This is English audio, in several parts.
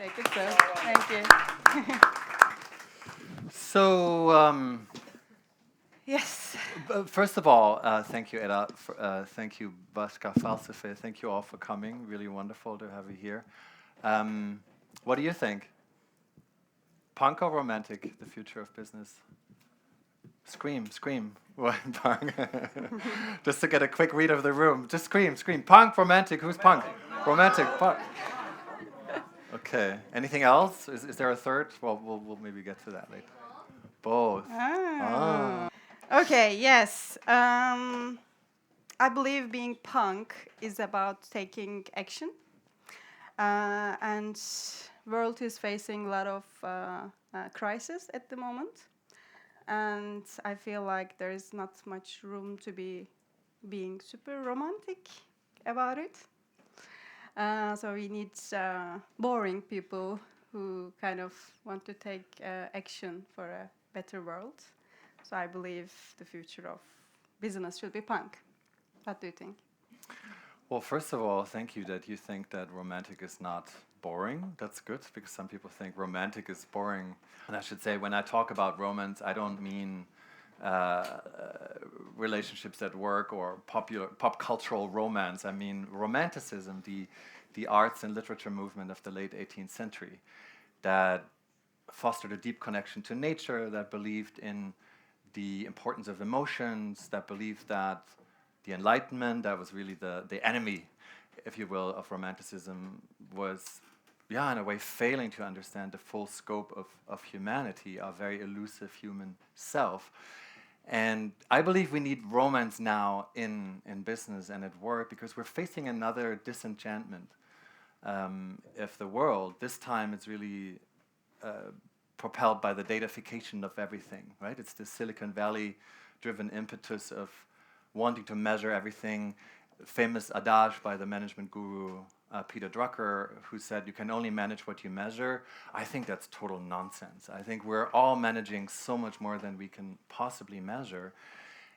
take it. So thank you. So, Yes. first of all, thank you, Eda. Thank you, BAŠKA FELSEFE. Thank you all for coming. Really wonderful to have you here. What do you think? Punk or romantic, the future of business? Scream, scream. What, punk? Just to get a quick read of the room. Just scream, scream. Punk, romantic. Who's punk? Romantic, punk. Okay. Anything else? Is there a third? Well, we'll maybe get to that later. Both. Ah. Okay. Yes. I believe being punk is about taking action, and world is facing a lot of crisis at the moment, and I feel like there is not much room to be being super romantic about it. So we need boring people who kind of want to take action for a better world. So I believe the future of business should be punk. What do you think? Well, first of all, thank you that you think that romantic is not boring. That's good because some people think romantic is boring. And I should say, when I talk about romance, I don't mean relationships at work or pop cultural romance. I mean romanticism, the arts and literature movement of the late 18th century that fostered a deep connection to nature, that believed in the importance of emotions, that believed that the Enlightenment, that was really the enemy, if you will, of romanticism, was, yeah, in a way, failing to understand the full scope of humanity, our very elusive human self. And I believe we need romance now in business and at work because we're facing another disenchantment of the world. This time it's really propelled by the datafication of everything, right? It's the Silicon Valley driven impetus of wanting to measure everything. Famous adage by the management guru Peter Drucker, who said you can only manage what you measure. I think that's total nonsense. I think we're all managing so much more than we can possibly measure.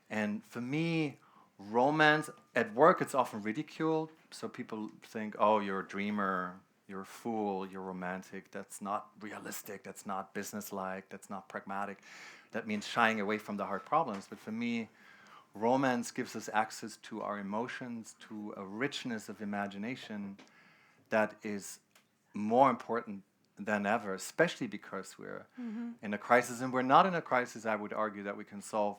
And for me, romance at work, it's often ridiculed. So people think, oh, you're a dreamer, you're a fool, you're romantic. That's not realistic, that's not businesslike, that's not pragmatic. That means shying away from the hard problems. But for me, romance gives us access to our emotions, to a richness of imagination that is more important than ever, especially because we're in a crisis. And we're not in a crisis, I would argue, that we can solve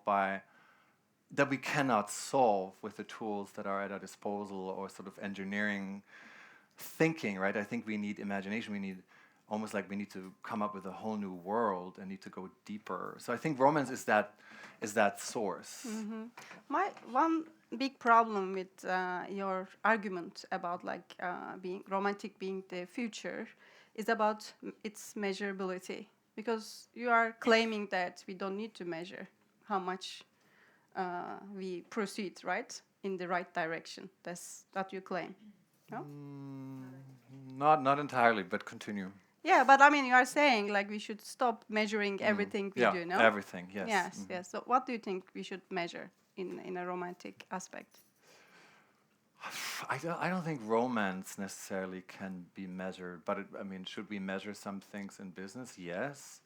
that we cannot solve with the tools that are at our disposal or sort of engineering thinking, right? I think we need imagination. We need almost like we need to come up with a whole new world and need to go deeper. So I think romance is that source. My one big problem with your argument about being romantic being the future is about its measurability, because you are claiming that we don't need to measure how much we proceed right in the right direction. That's what you claim, no? Not entirely, but continue. Yeah, but I mean, you are saying like we should stop measuring everything we do, no? Everything, yes. Yes, yes. So what do you think we should measure in a romantic aspect? I don't think romance necessarily can be measured, but I mean, should we measure some things in business? Yes.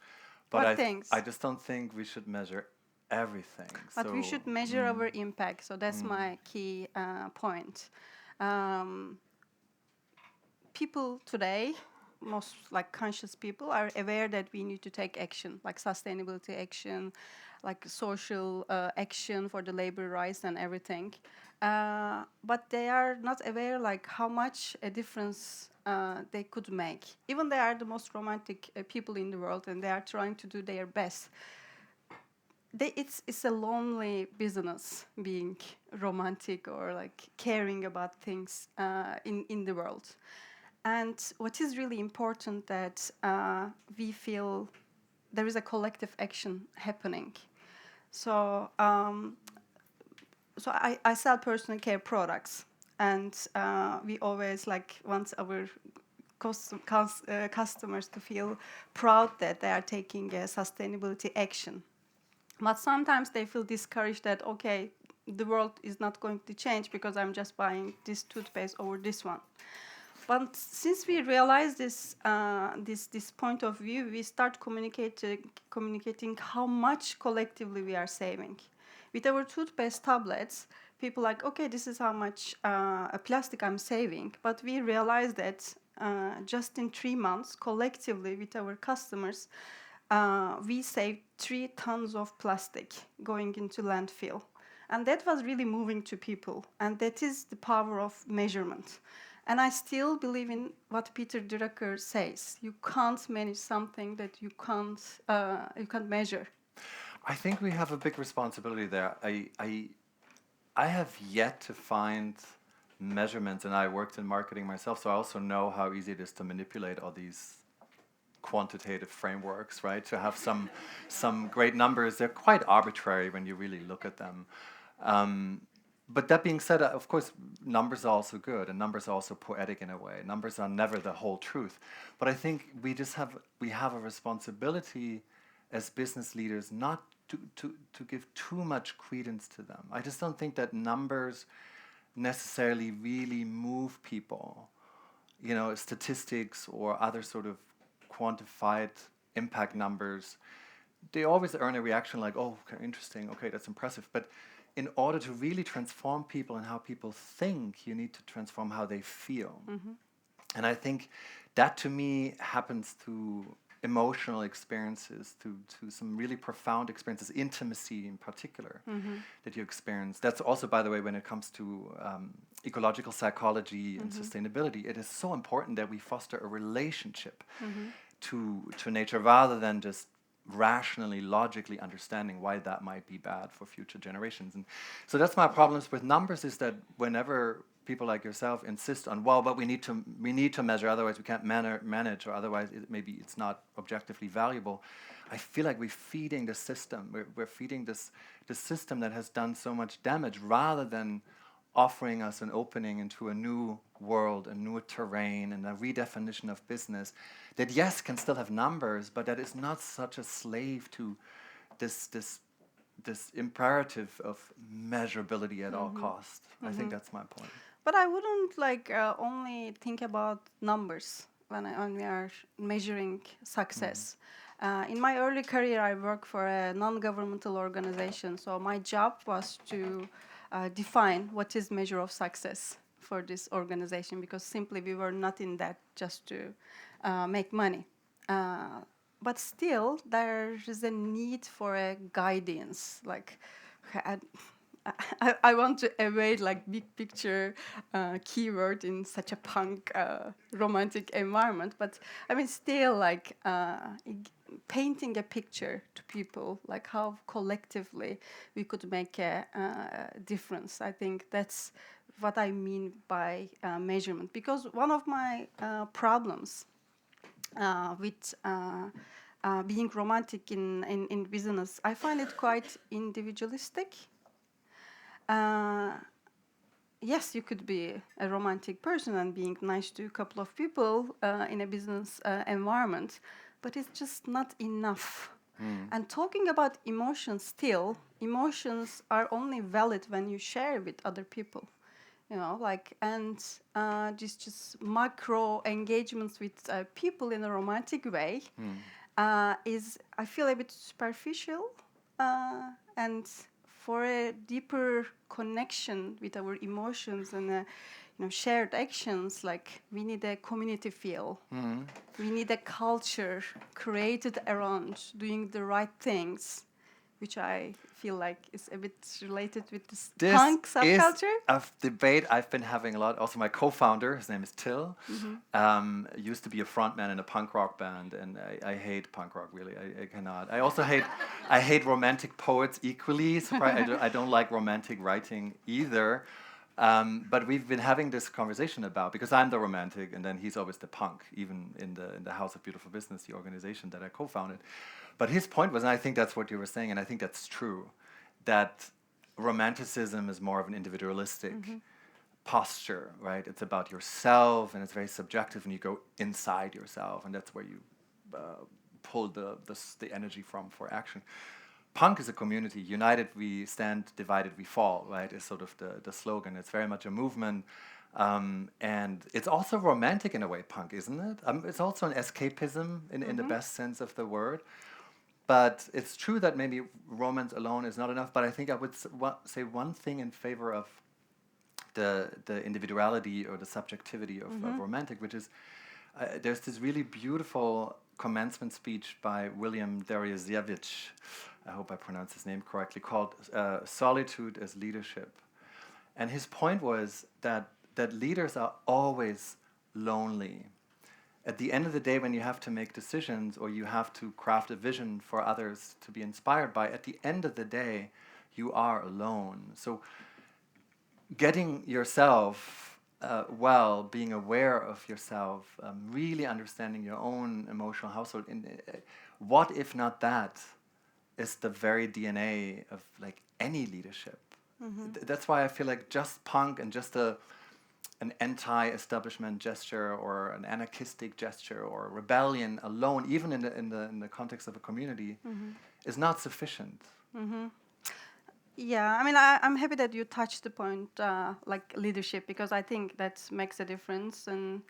But What things? I just don't think we should measure everything. But we should measure our impact. So that's my key point. People today, most like conscious people, are aware that we need to take action, like sustainability action, like social action for the labor rights and everything. But they are not aware like how much a difference they could make. Even they are the most romantic people in the world, and they are trying to do their best. It's a lonely business being romantic or like caring about things in the world. And what is really important that we feel there is a collective action happening. So I sell personal care products, and we always like want our customers to feel proud that they are taking a sustainability action. But sometimes they feel discouraged that, okay, the world is not going to change because I'm just buying this toothpaste over this one. But since we realize this point of view, we start communicating how much collectively we are saving. With our toothpaste tablets, people like, okay, this is how much plastic I'm saving. But we realize that just in 3 months, collectively with our customers, we saved 3 tons of plastic going into landfill. And that was really moving to people. And that is the power of measurement. And I still believe in what Peter Drucker says. You can't manage something that you can't measure. I think we have a big responsibility there. I have yet to find measurements, and I worked in marketing myself, so I also know how easy it is to manipulate all these quantitative frameworks, right? To have some great numbers. They're quite arbitrary when you really look at them. But that being said, of course, numbers are also good, and numbers are also poetic in a way. Numbers are never the whole truth. But I think we have a responsibility as business leaders not to give too much credence to them. I just don't think that numbers necessarily really move people. You know, statistics or other sort of quantified impact numbers, they always earn a reaction like, oh, okay, interesting, okay, that's impressive. But in order to really transform people and how people think, you need to transform how they feel. Mm-hmm. And I think that to me happens through emotional experiences, to some really profound experiences, intimacy in particular, that you experience. That's also, by the way, when it comes to ecological psychology and sustainability, it is so important that we foster a relationship to nature rather than just rationally, logically understanding why that might be bad for future generations. And so that's my problems with numbers, is that whenever people like yourself insist on, well, but we need to measure, otherwise we can't manage, or otherwise maybe it's not objectively valuable, I feel like we're feeding the system. We're feeding this system that has done so much damage, rather than offering us an opening into a new world, a new terrain, and a redefinition of business that, yes, can still have numbers, but that is not such a slave to this imperative of measurability at all costs. I think that's my point. But I wouldn't only think about numbers when we are measuring success. In my early career, I worked for a non-governmental organization, so my job was to define what is measure of success for this organization, because simply we were not in that just to make money. But still, there is a need for a guidance. Like, I want to evade like big picture keyword in such a punk romantic environment, but I mean still like painting a picture to people, like how collectively we could make a difference. I think that's what I mean by measurement, because one of my problems with being romantic in business, I find it quite individualistic. Yes, you could be a romantic person and being nice to a couple of people in a business environment, but it's just not enough. And talking about emotions, still, emotions are only valid when you share with other people. You know, like, and just macro engagements with people in a romantic way is, I feel, a bit superficial, and for a deeper connection with our emotions and shared actions, like we need a community feel. We need a culture created around doing the right things, which I feel like is a bit related with this punk subculture. This is a debate I've been having a lot. Also, my co-founder, his name is Till, used to be a frontman in a punk rock band, and I hate punk rock, really. I cannot. I also hate romantic poets equally. I don't like romantic writing either. But we've been having this conversation about, because I'm the romantic and then he's always the punk, even in the House of Beautiful Business, the organization that I co-founded. But his point was, and I think that's what you were saying, and I think that's true, that romanticism is more of an individualistic posture, right? It's about yourself, and it's very subjective, and you go inside yourself, and that's where you pull the energy from for action. Punk is a community. United we stand, divided we fall, right? Is sort of the slogan. It's very much a movement. And it's also romantic in a way, punk, isn't it? It's also an escapism in the best sense of the word. But it's true that maybe romance alone is not enough. But I think I would say one thing in favor of the individuality or the subjectivity of romantic, which is there's this really beautiful commencement speech by William Deresiewicz, I hope I pronounced his name correctly, called Solitude as Leadership. And his point was that leaders are always lonely. At the end of the day, when you have to make decisions or you have to craft a vision for others to be inspired by, at the end of the day, you are alone. So getting yourself well, being aware of yourself, really understanding your own emotional household, what if not that is the very DNA of like any leadership. That's why I feel like just punk and just an anti-establishment gesture or an anarchistic gesture or rebellion alone, even in the context of a community, is not sufficient. Yeah, I mean, I'm happy that you touched the point, like leadership, because I think that makes a difference. And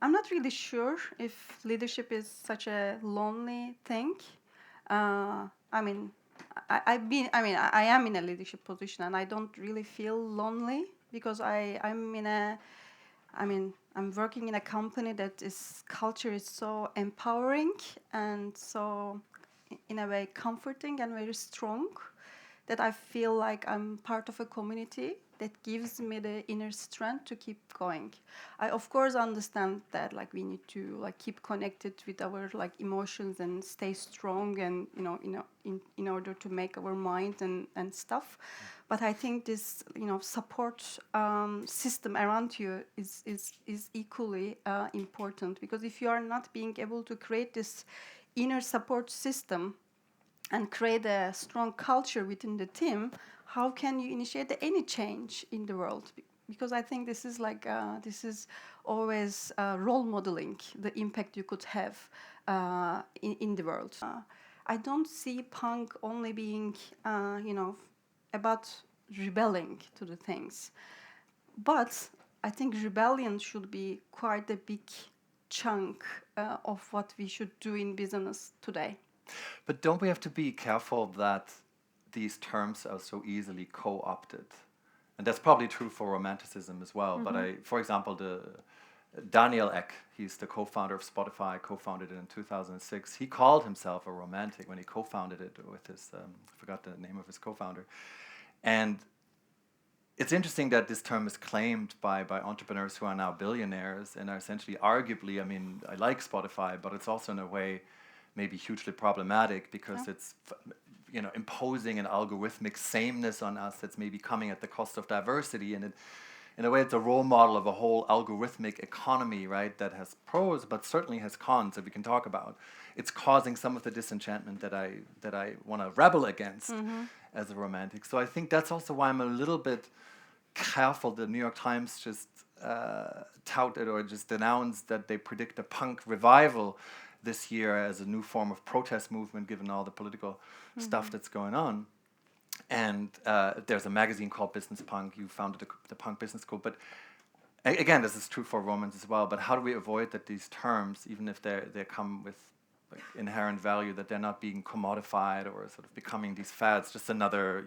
I'm not really sure if leadership is such a lonely thing. I mean, I am in a leadership position, and I don't really feel lonely because I'm working in a company that is culture is so empowering and so, in a way, comforting and very strong, that I feel like I'm part of a community that gives me the inner strength to keep going. I of course understand that like we need to like keep connected with our like emotions and stay strong and in order to make our mind and stuff. But I think this support system around you is equally important, because if you are not being able to create this inner support system and create a strong culture within the team, how can you initiate any change in the world? Because I think this is like this is always role modeling the impact you could have in the world. I don't see punk only being about rebelling to the things, but I think rebellion should be quite a big chunk of what we should do in business today. But don't we have to be careful that these terms are so easily co-opted? And that's probably true for romanticism as well. But for example, Daniel Ek, he's the co-founder of Spotify, co-founded it in 2006. He called himself a romantic when he co-founded it with his, I forgot the name of his co-founder. And it's interesting that this term is claimed by entrepreneurs who are now billionaires and are essentially, arguably, I mean, I like Spotify, but it's also in a way maybe hugely problematic because it's imposing an algorithmic sameness on us that's maybe coming at the cost of diversity, and in a way it's a role model of a whole algorithmic economy, right, that has pros but certainly has cons that we can talk about. It's causing some of the disenchantment that I want to rebel against as a romantic. So I think that's also why I'm a little bit careful. The New York Times just touted or just denounced that they predict a punk revival this year as a new form of protest movement, given all the political stuff that's going on. And there's a magazine called Business Punk. You founded the Punk Business School. But again, this is true for romance as well. But how do we avoid that these terms, even if they come with like inherent value, that they're not being commodified or sort of becoming these fads, just another,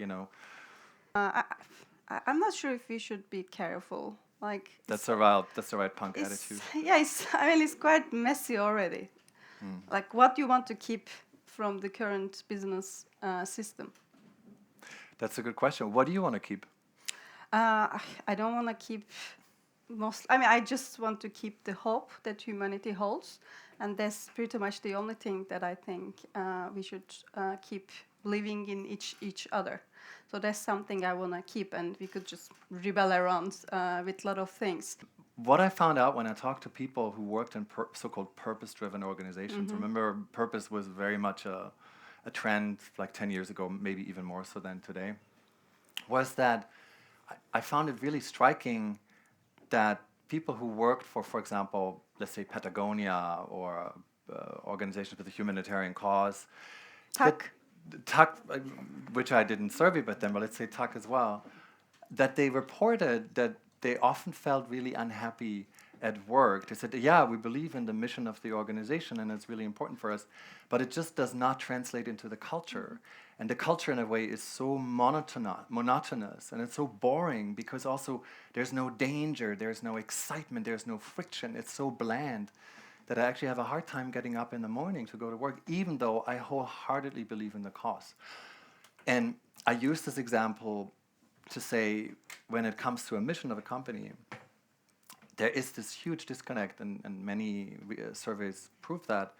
I'm not sure if we should be careful. Like that's the right punk attitude. Yeah, it's quite messy already. Like what you want to keep from the current business system? That's a good question. What do you want to keep? I don't want to keep I just want to keep the hope that humanity holds, and that's pretty much the only thing that I think we should keep believing in each other. So that's something I want to keep, and we could just rebel around with a lot of things. What I found out when I talked to people who worked in so-called purpose-driven organizations, remember purpose was very much a trend like 10 years ago, maybe even more so than today, was that I found it really striking that people who worked for example, let's say Patagonia or organizations with a humanitarian cause, TAKK, which I didn't survey with them, but let's say TAKK as well, that they reported that they often felt really unhappy at work. They said, yeah, we believe in the mission of the organization and it's really important for us, but it just does not translate into the culture. And the culture, in a way, is so monotonous and it's so boring because also there's no danger, there's no excitement, there's no friction. It's so bland that I actually have a hard time getting up in the morning to go to work, even though I wholeheartedly believe in the cause. And I use this example to say, when it comes to a mission of a company, there is this huge disconnect, and many surveys prove that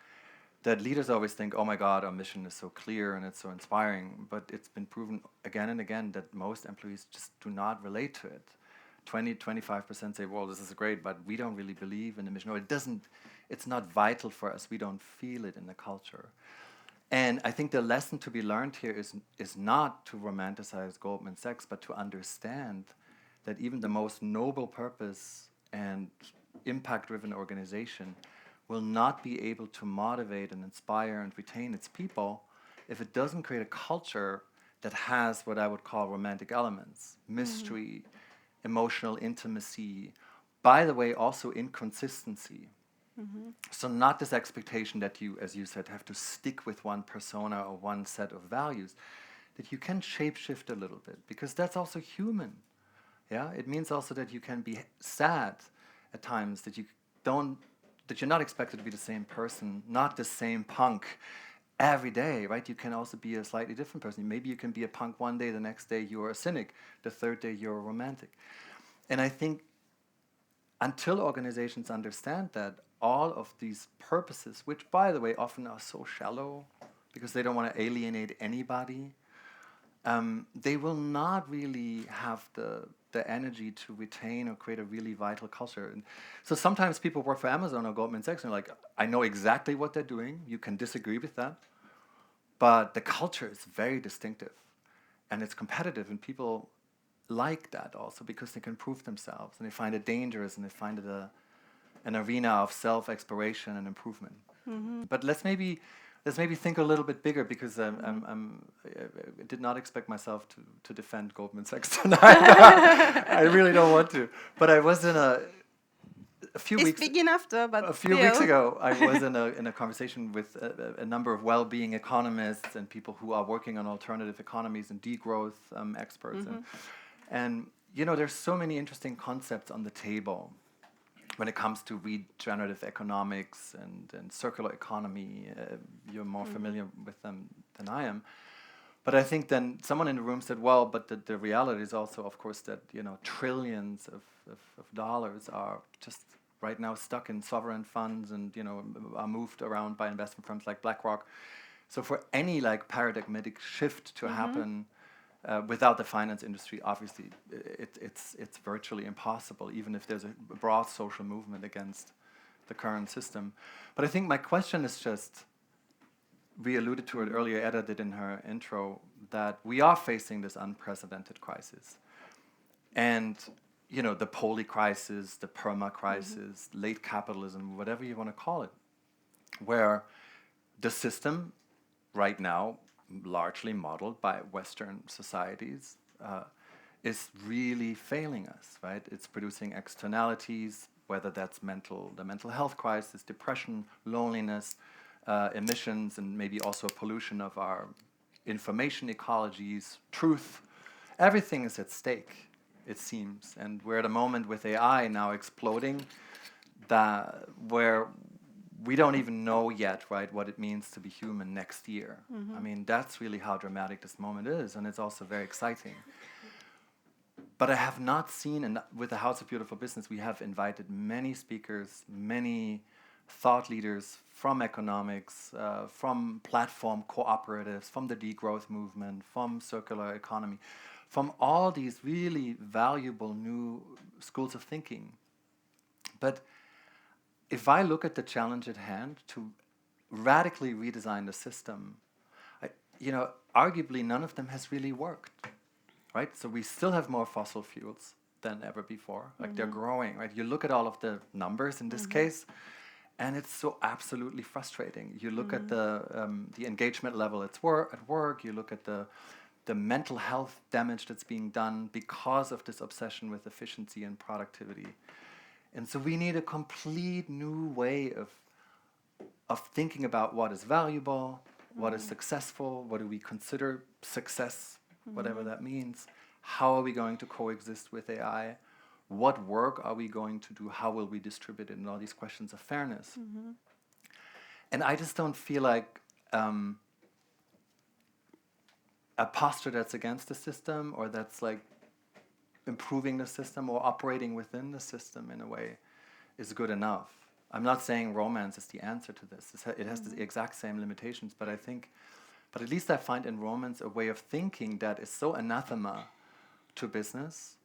leaders always think, oh my God, our mission is so clear and it's so inspiring, but it's been proven again and again that most employees just do not relate to it. 25% say, well, this is great, but we don't really believe in the mission, or it's not vital for us, we don't feel it in the culture. And I think the lesson to be learned here is not to romanticize Goldman Sachs, but to understand that even the most noble purpose and impact-driven organization will not be able to motivate and inspire and retain its people if it doesn't create a culture that has what I would call romantic elements, mystery, emotional intimacy, by the way, also inconsistency. So not this expectation that you, as you said, have to stick with one persona or one set of values, that you can shapeshift a little bit, because that's also human. Yeah, it means also that you can be sad at times, that you're not expected to be the same person, not the same punk every day, right? You can also be a slightly different person. Maybe you can be a punk one day, the next day you're a cynic, the third day you're a romantic. And I think until organizations understand that, all of these purposes, which by the way often are so shallow because they don't want to alienate anybody, they will not really have the energy to retain or create a really vital culture. And so sometimes people work for Amazon or Goldman Sachs and they're like, I know exactly what they're doing. You can disagree with that. But the culture is very distinctive and it's competitive, and people like that also because they can prove themselves and they find it dangerous and they find it an arena of self-exploration and improvement. But let's maybe think a little bit bigger, because I did not expect myself to defend Goldman Sachs tonight. I really don't want to. But I was in a few it's weeks. Big enough though, but a few weeks ago, I was in a conversation with a number of well-being economists and people who are working on alternative economies and degrowth experts, and you know, there's so many interesting concepts on the table when it comes to regenerative economics and circular economy. You're more familiar with them than I am. But I think then someone in the room said, well, but the reality is also, of course, that, you know, trillions of dollars are just right now stuck in sovereign funds and, you know, are moved around by investment firms like BlackRock. So for any like paradigmatic shift to happen without the finance industry, obviously, it's virtually impossible, even if there's a broad social movement against the current system. But I think my question is just, we alluded to it earlier, Edda did in her intro, that we are facing this unprecedented crisis. And, you know, the poly crisis, the perma crisis, late capitalism, whatever you want to call it, where the system right now, largely modeled by Western societies, is really failing us, right? It's producing externalities, whether that's the mental health crisis, depression, loneliness, emissions, and maybe also pollution of our information ecologies, truth. Everything is at stake, it seems. And we're at a moment with AI now exploding where we don't even know yet, right, what it means to be human next year. I mean, that's really how dramatic this moment is, and it's also very exciting. But I have not seen, and with the House of Beautiful Business, we have invited many speakers, many thought leaders from economics, from platform cooperatives, from the degrowth movement, from circular economy, from all these really valuable new schools of thinking. But if I look at the challenge at hand to radically redesign the system, arguably none of them has really worked, right? So we still have more fossil fuels than ever before. Like they're growing, right? You look at all of the numbers in this case, and it's so absolutely frustrating. You look at the engagement level at work. You look at the the mental health damage that's being done because of this obsession with efficiency and productivity. And so we need a complete new way of thinking about what is valuable, what is successful, what do we consider success, whatever that means. How are we going to coexist with AI? What work are we going to do? How will we distribute it? And all these questions of fairness. And I just don't feel like a posture that's against the system or that's like improving the system or operating within the system in a way is good enough. I'm not saying romance is the answer to this. It has the exact same limitations, but at least I find in romance a way of thinking that is so anathema to business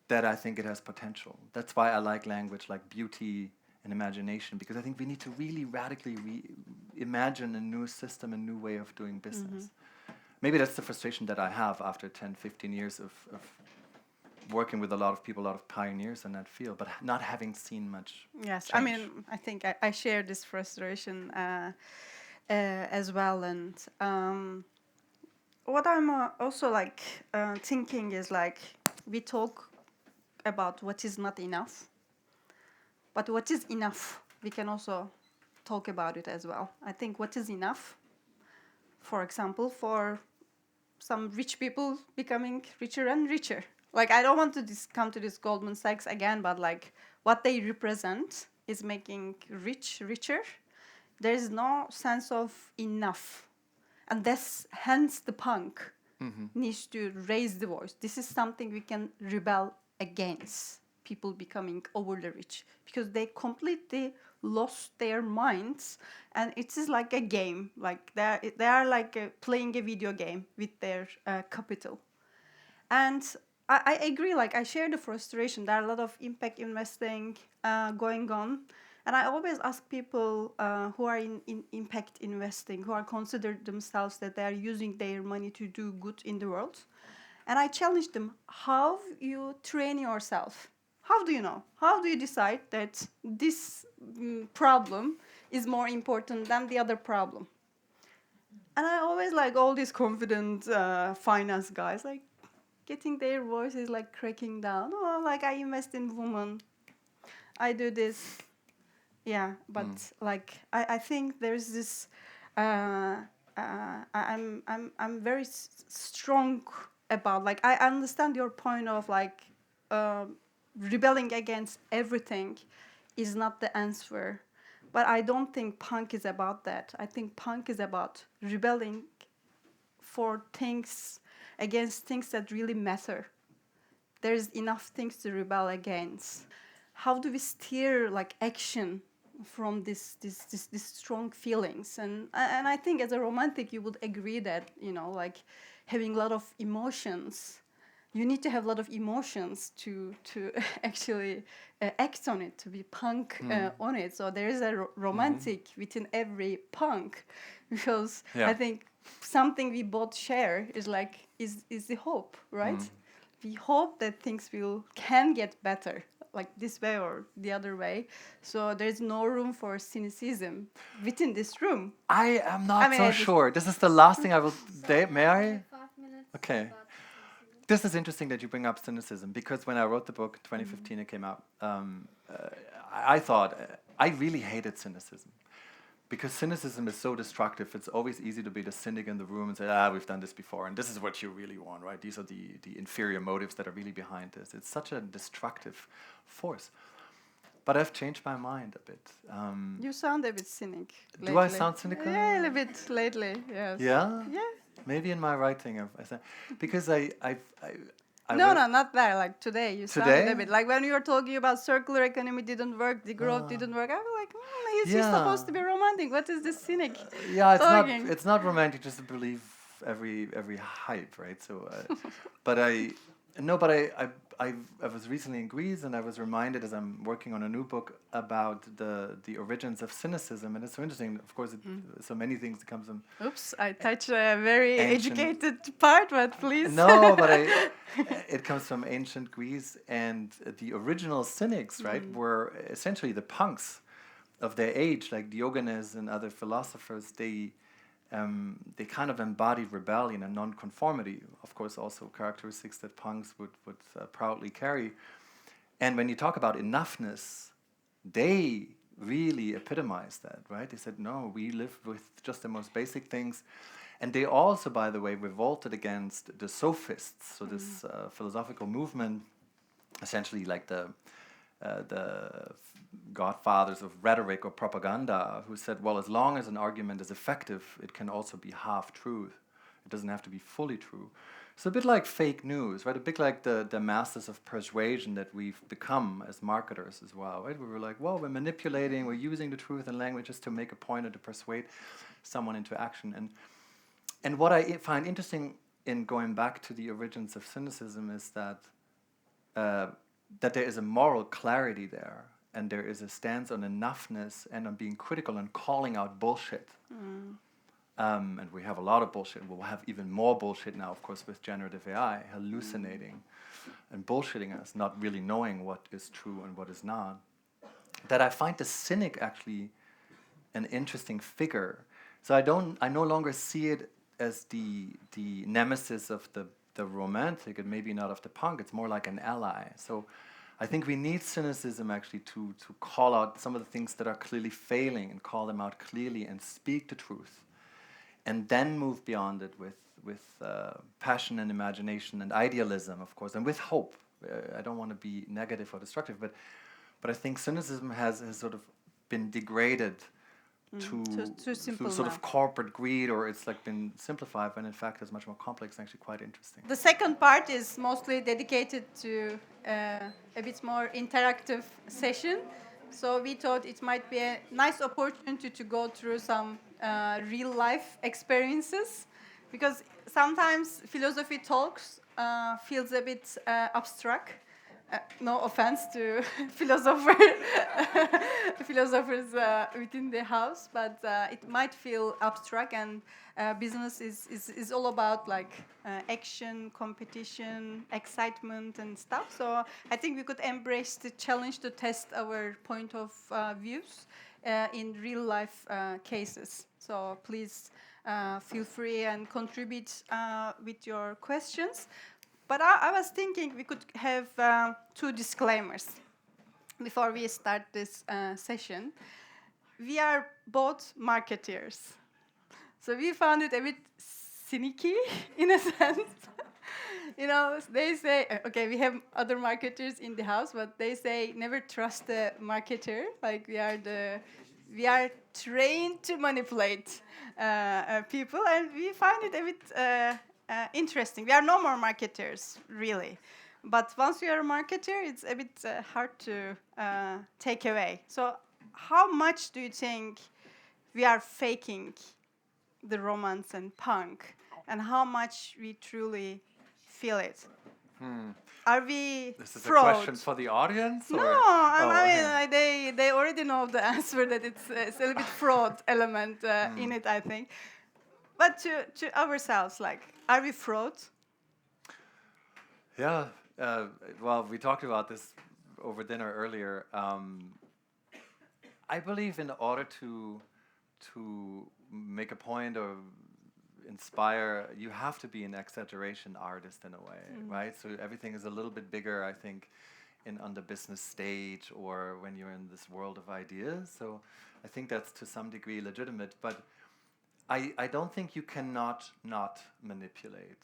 that I think it has potential. That's why I like language like beauty and imagination, because I think we need to really radically imagine a new system, a new way of doing business. Maybe that's the frustration that I have after 10, 15 years of working with a lot of people, a lot of pioneers in that field, but not having seen much Yes, change. I mean, I think I share this frustration as well. And what I'm also like thinking is like we talk about what is not enough, but what is enough, we can also talk about it as well. I think what is enough, for example, for some rich people becoming richer and richer. Like, I don't want to come to this Goldman Sachs again, but like what they represent is making richer. There is no sense of enough. And that's hence the punk needs to raise the voice. This is something we can rebel against, people becoming overly rich, because they completely lost their minds, and it is like a game. Like they are like playing a video game with their capital. And I agree, like I share the frustration. There are a lot of impact investing going on. And I always ask people who are in impact investing, who are considered themselves that they are using their money to do good in the world. And I challenge them, how you train yourself? How do you know? How do you decide that this problem is more important than the other problem? And I always like all these confident finance guys, like getting their voices like cracking down. Oh, like I invest in women. I do this. Yeah, but like I think there's this. I'm very strong about, like, I understand your point of like rebelling against everything is not the answer, but I don't think punk is about that. I think punk is about rebelling for things, against things that really matter. There's enough things to rebel against. How do we steer like action from this strong feelings? And I think as a romantic you would agree that, you know, like having a lot of emotions, you need to have a lot of emotions to actually act on it, to be punk on it. So there is a romantic within every punk, because I think something we both share is like is the hope, right? We hope that things can get better, like this way or the other way. So there's no room for cynicism within this room. I am not so sure. This is the last thing I will say. May I? 5 minutes. Okay. This is interesting that you bring up cynicism, because when I wrote the book, 2015 it came out, I thought, I really hated cynicism. Because cynicism is so destructive. It's always easy to be the cynic in the room and say, we've done this before, and this is what you really want, right? These are the inferior motives that are really behind this. It's such a destructive force. But I've changed my mind a bit. You sound a bit cynic lately. Do I sound cynical? Yeah, a little bit lately, yes. Yeah? Yeah. Maybe in my writing, I said, because I No, not there. Like today, you sounded a bit like when you were talking about circular economy didn't work, the growth didn't work. I was like, he's supposed to be romantic. What is this cynic? It's not romantic just to believe every hype, right? So, but I was recently in Greece, and I was reminded, as I'm working on a new book, about the origins of cynicism, and it's so interesting. Of course, so many things that comes from. Oops, I touched a very educated part, but please. No, but it comes from ancient Greece, and the original cynics, right, were essentially the punks of their age, like Diogenes and other philosophers. They they kind of embodied rebellion and nonconformity, of course, also characteristics that punks would proudly carry. And when you talk about enoughness, they really epitomized that, right? They said, no, we live with just the most basic things. And they also, by the way, revolted against the sophists, so this philosophical movement, essentially like the godfathers of rhetoric or propaganda, who said, well, as long as an argument is effective, it can also be half-truth. It doesn't have to be fully true. So a bit like fake news, right? A bit like the masters of persuasion that we've become as marketers as well, right? We were like, well, we're manipulating, we're using the truth and languages to make a point or to persuade someone into action. And what I find interesting in going back to the origins of cynicism is that there is a moral clarity there, and there is a stance on enoughness and on being critical and calling out bullshit. And we have a lot of bullshit. We'll have even more bullshit now, of course, with generative AI, hallucinating and bullshitting us, not really knowing what is true and what is not. That I find the cynic actually an interesting figure. So I no longer see it as the nemesis of the romantic, and maybe not of the punk. It's more like an ally. So I think we need cynicism actually to call out some of the things that are clearly failing and call them out clearly and speak the truth, and then move beyond it with passion and imagination and idealism, of course, and with hope. I don't want to be negative or destructive, but I think cynicism has sort of been degraded to sort of corporate greed, or it's like been simplified when in fact it's much more complex and actually quite interesting. The second part is mostly dedicated to a bit more interactive session. So we thought it might be a nice opportunity to go through some real life experiences, because sometimes philosophy talks feels a bit abstract. No offense to philosophers within the house, but it might feel abstract, and business is all about like action, competition, excitement and stuff. So I think we could embrace the challenge to test our point of views in real life cases. So please feel free and contribute with your questions. But I was thinking we could have two disclaimers before we start this session. We are both marketeers. So we found it a bit cynical in a sense. You know, they say, okay, we have other marketers in the house, but they say never trust the marketer. Like we are trained to manipulate people, and we find it a bit interesting. We are no more marketers, really. But once you are a marketer, it's a bit hard to take away. So how much do you think we are faking the romance and punk, and how much we truly feel it? Are we This is fraud? a question for the audience? No, I mean, they already know the answer, that it's a little bit fraud element in it, I think. But to ourselves, like, are we fraud? Yeah, well, we talked about this over dinner earlier. I believe in order to make a point or inspire, you have to be an exaggeration artist in a way, right? So everything is a little bit bigger, I think, on the business stage or when you're in this world of ideas. So I think that's to some degree legitimate, but I don't think you cannot not manipulate.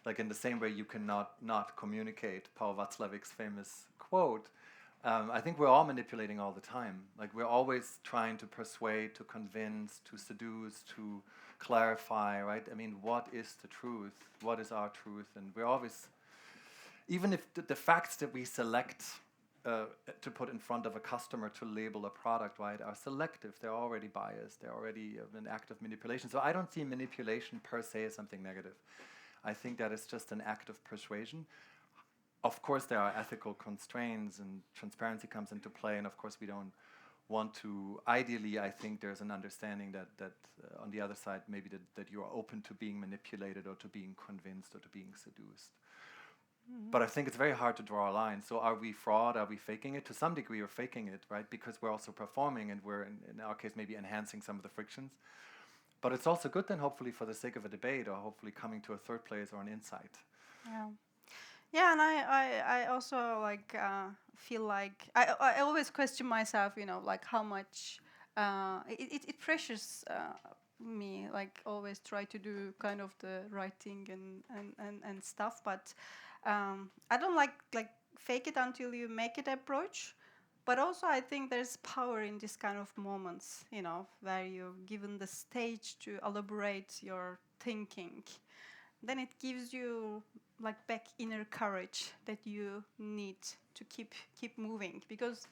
Like in the same way you cannot not communicate, Paul Václavic's famous quote. I think we're all manipulating all the time. Like we're always trying to persuade, to convince, to seduce, to clarify, right? I mean, what is the truth? What is our truth? And we're always, even if the facts that we select to put in front of a customer to label a product, right, are selective. They're already biased. They're already an act of manipulation. So I don't see manipulation per se as something negative. I think that it's just an act of persuasion. Of course, there are ethical constraints and transparency comes into play. And of course, we don't want to, ideally, I think there's an understanding that on the other side, maybe that you are open to being manipulated or to being convinced or to being seduced. But I think it's very hard to draw a line. So are we fraud? Are we faking it? To some degree, we're faking it, right? Because we're also performing and we're, in our case, maybe enhancing some of the frictions. But it's also good then, hopefully, for the sake of a debate, or hopefully coming to a third place or an insight. Yeah. Yeah, and I also like feel like I always question myself, like how much it pressures me, like always try to do kind of the right thing and stuff, but I don't like fake it until you make it approach. But also, I think there's power in this kind of moments, where you're given the stage to elaborate your thinking. Then it gives you like back inner courage that you need to keep moving, because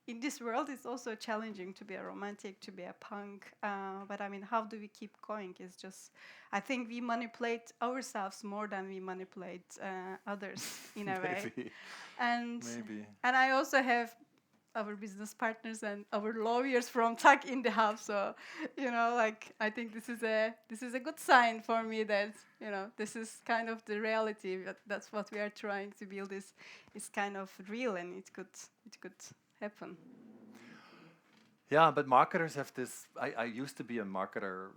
in this world it's also challenging to be a romantic, to be a punk, but I mean, how do we keep going? Is just, I think we manipulate ourselves more than we manipulate others in a way. Maybe. and Maybe. and I also have our business partners and our lawyers from TAKK in the house. So, like I think this is a good sign for me that this is kind of the reality. That's what we are trying to build. Is kind of real, and it could happen. Yeah, but marketers have this. I used to be a marketer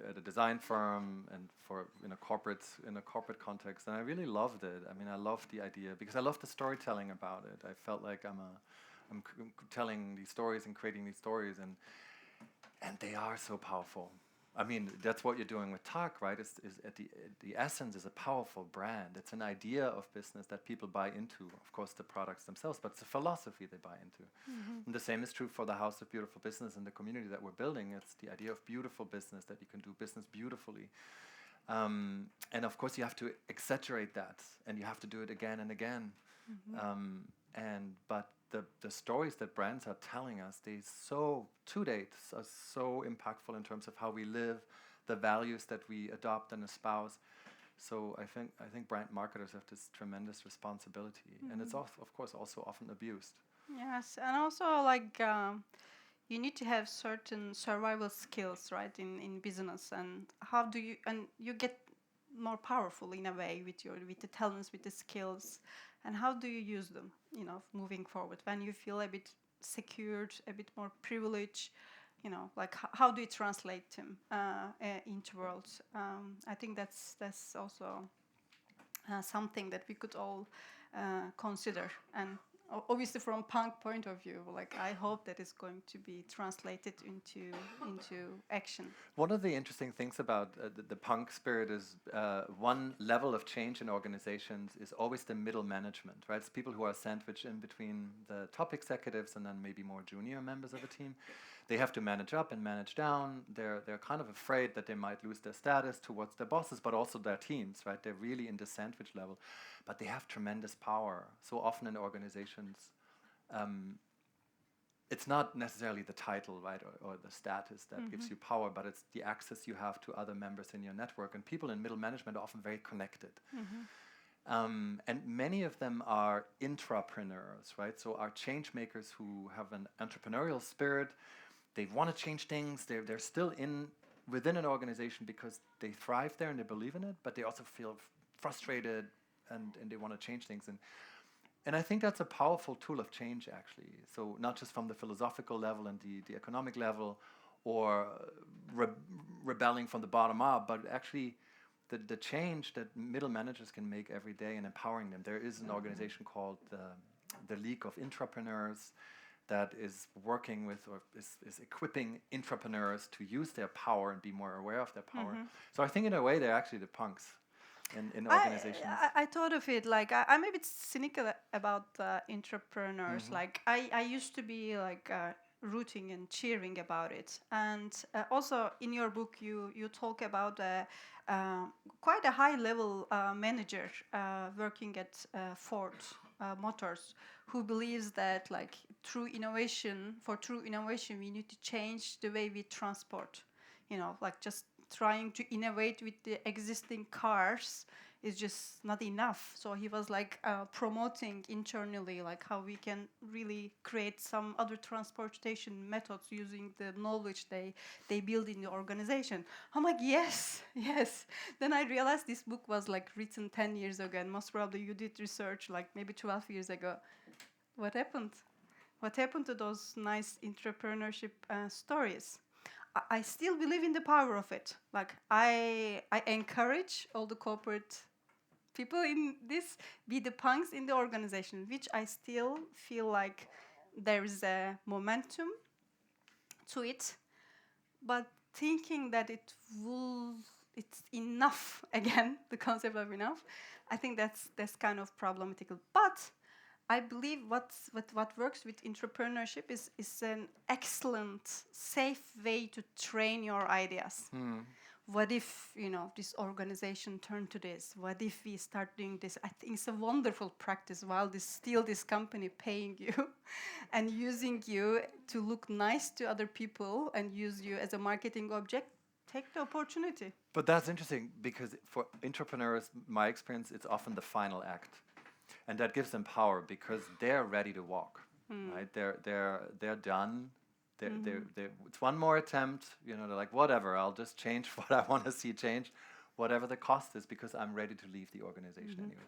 at a design firm and in a corporate context, and I really loved it. I mean, I loved the idea because I loved the storytelling about it. I felt like I'm telling these stories and creating these stories, and they are so powerful. I mean, that's what you're doing with TAKK, right? Is at the essence is a powerful brand. It's an idea of business that people buy into. Of course, the products themselves, but it's a philosophy they buy into. And the same is true for the House of Beautiful Business and the community that we're building. It's the idea of beautiful business, that you can do business beautifully. And of course, you have to exaggerate that, and you have to do it again and again. But the stories that brands are telling us, to date, are so impactful in terms of how we live, the values that we adopt and espouse. So I think brand marketers have this tremendous responsibility, and it's of course also often abused. Yes, and also like you need to have certain survival skills, right, in business. And how do you get more powerful in a way with the talents, with the skills, and how do you use them, moving forward when you feel a bit secured, a bit more privileged, like how do you translate them into worlds? I think that's also something that we could all consider. And obviously from punk point of view, like I hope that is going to be translated into action. One of the interesting things about the punk spirit is one level of change in organizations is always the middle management, right? It's people who are sandwiched in between the top executives and then maybe more junior members of a team. They have to manage up and manage down. They're kind of afraid that they might lose their status towards their bosses, but also their teams, right? They're really in the sandwich level, but they have tremendous power. So often in organizations, it's not necessarily the title, right, or the status that gives you power, but it's the access you have to other members in your network. And people in middle management are often very connected. And many of them are intrapreneurs, right? So are change makers who have an entrepreneurial spirit. They want to change things. They're still within an organization because they thrive there and they believe in it, but they also feel frustrated and they want to change things. And I think that's a powerful tool of change, actually. So not just from the philosophical level and the economic level, or rebelling from the bottom up, but actually the change that middle managers can make every day and empowering them. There is an organization called the League of Intrapreneurs that is working with or is equipping intrapreneurs to use their power and be more aware of their power. So I think in a way they're actually the punks in organizations. I thought of it like I'm a bit cynical about entrepreneurs. Like I used to be like rooting and cheering about it. And also in your book you talk about quite a high level manager working at Ford Motors, who believes that like through innovation we need to change the way we transport. Like just trying to innovate with the existing cars is just not enough. So he was like promoting internally like how we can really create some other transportation methods using the knowledge they build in the organization. I'm like, yes. Then I realized this book was like written 10 years ago, and most probably you did research like maybe 12 years ago. What happened? What happened to those nice entrepreneurship stories? I still believe in the power of it. Like I encourage all the corporate people in this be the punks in the organization, which I still feel like there is a momentum to it, but thinking that it's enough again, the concept of enough, I think that's kind of problematical. But I believe what works with entrepreneurship is an excellent, safe way to train your ideas. What if, this organization turned to this? What if we start doing this? I think it's a wonderful practice while this company paying you and using you to look nice to other people and use you as a marketing object. Take the opportunity. But that's interesting because for entrepreneurs, my experience, it's often the final act. And that gives them power because they're ready to walk, right? They're done. It's one more attempt. They're like, whatever. I'll just change what I want to see change, whatever the cost is, because I'm ready to leave the organization anyway.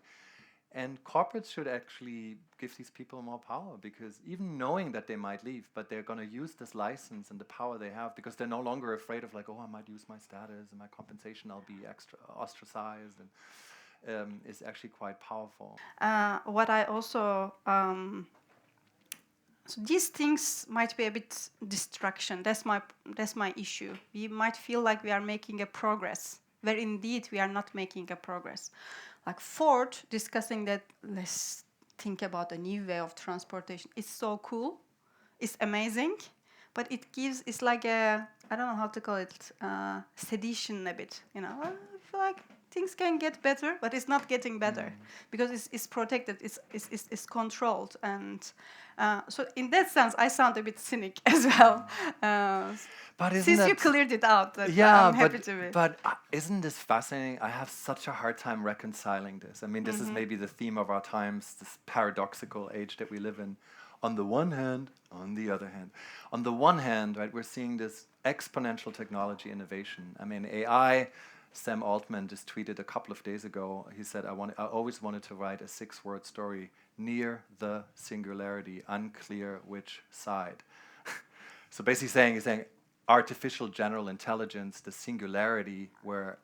And corporates should actually give these people more power, because even knowing that they might leave, but they're going to use this license and the power they have, because they're no longer afraid of like, oh, I might use my status and my compensation. I'll be extra ostracized and. Is actually quite powerful. What I also so these things might be a bit distraction. That's my issue. We might feel like we are making a progress, where indeed we are not making a progress. Like Ford discussing that, let's think about a new way of transportation. It's so cool. It's amazing. But it's like I don't know how to call it, sedition a bit. I feel like things can get better, but it's not getting better because it's protected, it's controlled, and so in that sense, I sound a bit cynic as well. But since you cleared it out, I'm happy to be. But isn't this fascinating? I have such a hard time reconciling this. I mean, this is maybe the theme of our times, this paradoxical age that we live in. On the one hand, on the other hand. On the one hand, right, we're seeing this exponential technology innovation. I mean, AI. Sam Altman just tweeted a couple of days ago. He said, I always wanted to write a 6-word story, near the singularity, unclear which side. So basically he's saying artificial general intelligence, the singularity where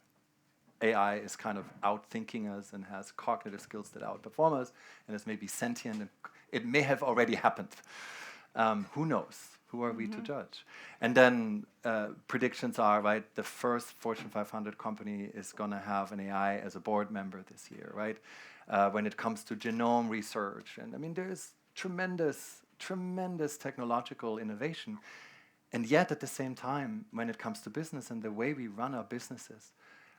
AI is kind of outthinking us and has cognitive skills that outperform us and is maybe sentient, and it may have already happened. Who knows? Who are we to judge? And then predictions are, right, the first Fortune 500 company is going to have an AI as a board member this year, right? When it comes to genome research. And I mean, there's tremendous technological innovation. And yet at the same time, when it comes to business and the way we run our businesses,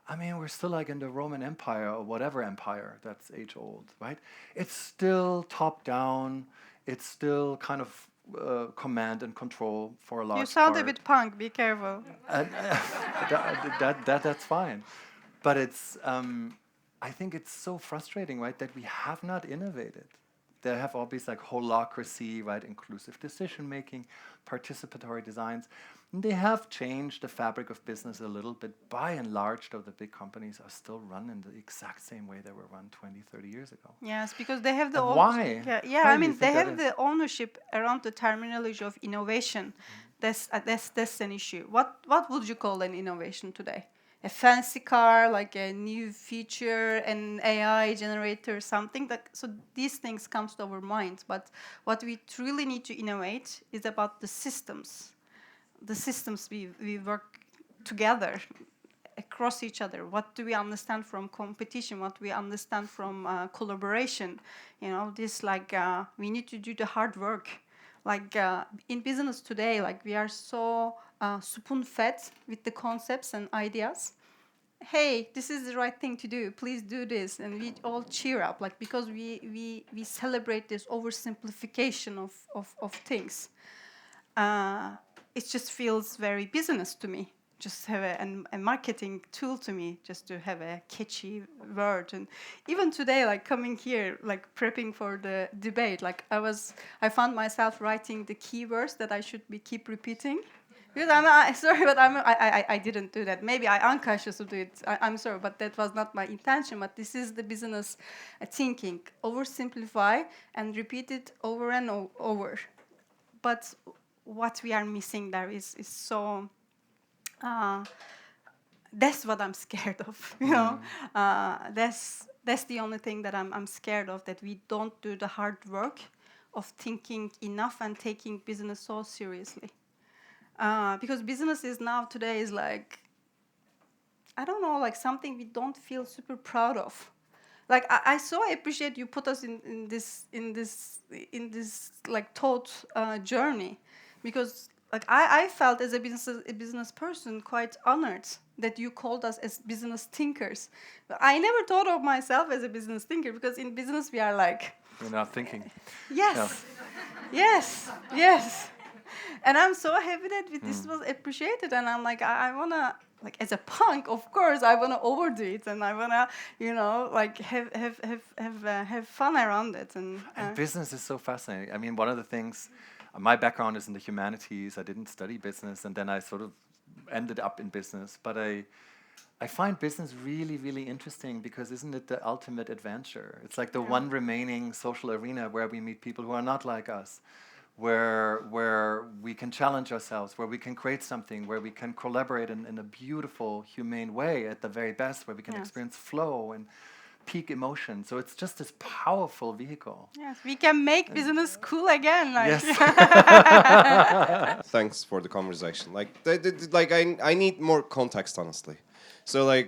I mean, we're still like in the Roman Empire or whatever empire that's age old, right? It's still top down. It's still kind of command and control for a large part. You sound a bit punk. Be careful. That's fine, but it's. I think it's so frustrating, right, that we have not innovated. There have all these like holacracy, right, inclusive decision making, participatory designs. And they have changed the fabric of business a little bit. By and large, though, the big companies are still run in the exact same way they were run 20, 30 years ago. Yes, because they have the why? Yeah, I mean, they have the ownership around the terminology of innovation. That's an issue. What would you call an innovation today? A fancy car, like a new feature, an AI generator, something that. So these things comes to our mind. But what we truly need to innovate is about the systems. The systems we work together across each other. What do we understand from competition? What we understand from collaboration? This like we need to do the hard work. Like in business today, like we are so spoon-fed with the concepts and ideas. Hey, this is the right thing to do. Please do this, and we all cheer up, like because we celebrate this oversimplification of things. It just feels very business to me. Just have a marketing tool to me, just to have a catchy word. And even today, like coming here, like prepping for the debate, like I found myself writing the keywords that I should keep repeating. Because sorry, but I didn't do that. Maybe I unconsciously do it. I'm sorry, but that was not my intention. But this is the business thinking: oversimplify and repeat it over and over. But what we are missing there is so That's what I'm scared of. You know, that's the only thing that I'm scared of. That we don't do the hard work of thinking enough and taking business so seriously. Because business is now today is like, I don't know, like something we don't feel super proud of. Like I so appreciate you put us in this like thought journey, because like I felt as a business person quite honored that you called us as business thinkers. But I never thought of myself as a business thinker, because in business we are like, We're not thinking. yes, yes, yes. And I'm so happy that this was appreciated. And I'm like, I wanna, like, as a punk, of course, I wanna overdo it, and I wanna, you know, like have fun around it. And Business is so fascinating. I mean, one of the things, my background is in the humanities. I didn't study business, and then I sort of ended up in business. But I find business really, really interesting, because isn't it the ultimate adventure? It's like the one remaining social arena where we meet people who are not like us, where we can challenge ourselves, where we can create something, where we can collaborate in a beautiful, humane way at the very best, where we can experience flow and peak emotion. So it's just this powerful vehicle. yes, we can make business cool again. Like. Yes. Thanks for the conversation. Like I need more context, honestly. So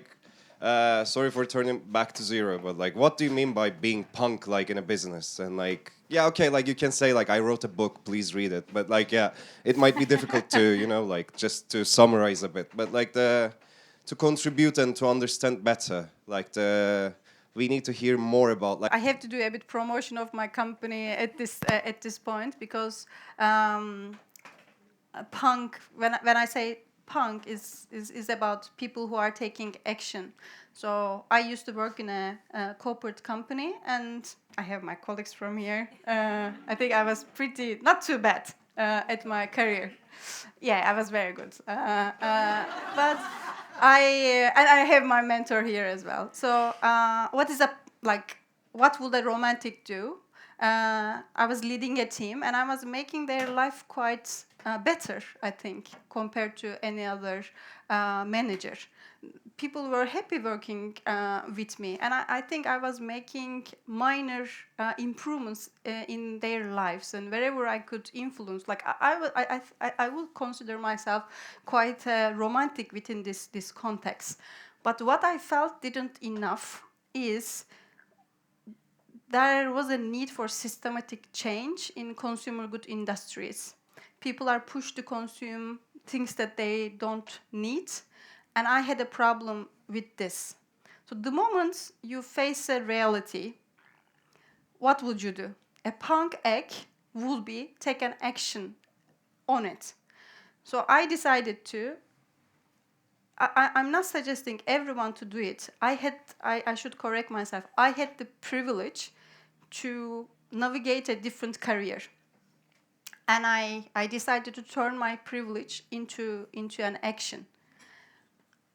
sorry for turning back to zero, but like, what do you mean by being punk, like in a business? And like, yeah, okay, like you can say like, I wrote a book, please read it. But like, yeah, it might be difficult to, you know, like just to summarize a bit. But like to contribute and to understand better, like we need to hear more about like. I have to do a bit promotion of my company at this point, because punk, when I say punk, is about people who are taking action. So I used to work in a corporate company, and I have my colleagues from here. I think I was pretty not too bad at my career. Yeah, I was very good. But I have my mentor here as well. So what is a like? What would a romantic do? I was leading a team, and I was making their life quite better, I think, compared to any other manager. People were happy working with me, and I think I was making minor improvements in their lives, and wherever I could influence. Like I will consider myself quite romantic within this context. But what I felt didn't enough is there was a need for systematic change in consumer good industries. People are pushed to consume things that they don't need, and I had a problem with this. So the moment you face a reality, what would you do? A punk egg would be take an action on it. So I decided to. I'm not suggesting everyone to do it. I should correct myself. I had the privilege to navigate a different career. And I decided to turn my privilege into an action.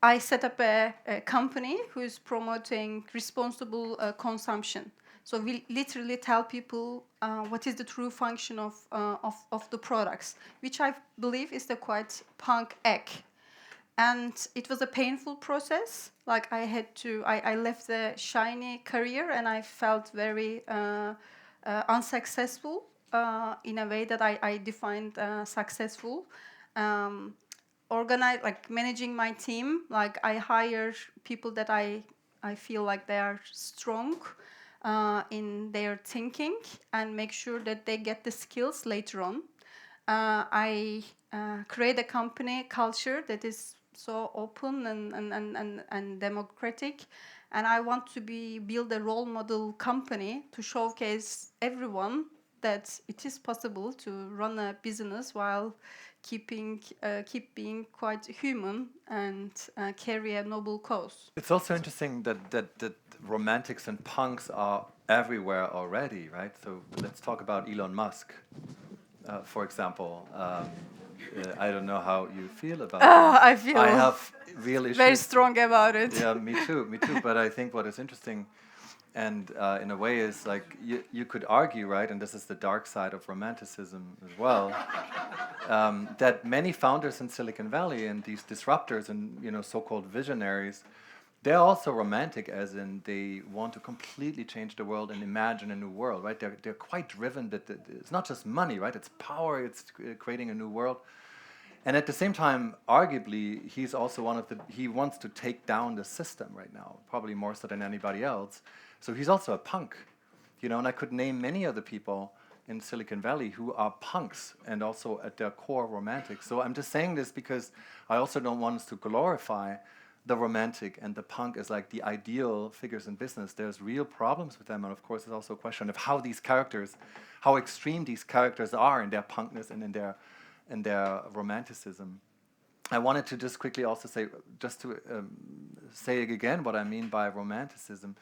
I set up a company who is promoting responsible consumption. So we literally tell people what is the true function of the products, which I believe is the quite punk act. And it was a painful process. Like I left a shiny career, and I felt very unsuccessful in a way that I defined successful. Organize, like managing my team, like I hire people that I feel like they are strong in their thinking, and make sure that they get the skills later on. I create a company culture that is so open and democratic, and I want to build a role model company to showcase everyone that it is possible to run a business while keep being quite human and carry a noble cause. It's also interesting that romantics and punks are everywhere already, right? So let's talk about Elon Musk, for example. I don't know how you feel about it. I feel I have real issues. very strong about it. Yeah, me too. But I think what is interesting And in a way, is like you could argue, right? And this is the dark side of romanticism as well. That many founders in Silicon Valley and these disruptors and so-called visionaries, they're also romantic, as in they want to completely change the world and imagine a new world, right? They're quite driven that it's not just money, right? It's power. It's creating a new world. And at the same time, arguably, he's also he wants to take down the system right now, probably more so than anybody else. So he's also a punk, and I could name many other people in Silicon Valley who are punks and also at their core romantic. So I'm just saying this because I also don't want us to glorify the romantic and the punk as like the ideal figures in business. There's real problems with them, and of course, there's also a question of how extreme these characters are in their punkness and in their romanticism. I wanted to just quickly also say, just to say again what I mean by romanticism.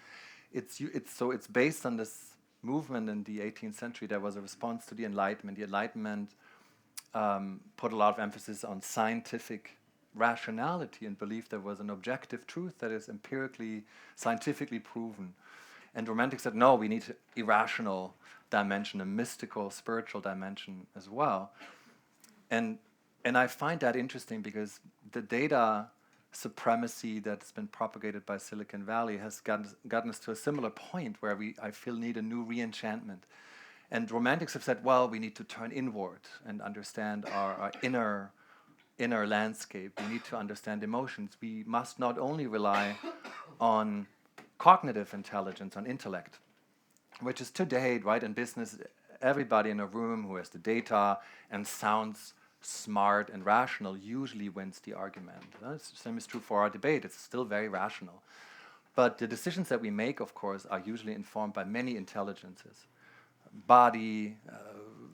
It's based on this movement in the 18th century that was a response to the Enlightenment. The Enlightenment put a lot of emphasis on scientific rationality and believed there was an objective truth that is empirically, scientifically proven. And Romantics said, no, we need an irrational dimension, a mystical, spiritual dimension as well. And I find that interesting because the data supremacy that's been propagated by Silicon Valley has gotten us to a similar point where I feel need a new re-enchantment. And Romantics have said, well, we need to turn inward and understand our inner landscape. We need to understand emotions. We must not only rely on cognitive intelligence, on intellect, which is today, right, in business, everybody in a room who has the data and sounds smart and rational usually wins the argument. The same is true for our debate. It's still very rational. But the decisions that we make, of course, are usually informed by many intelligences. Body,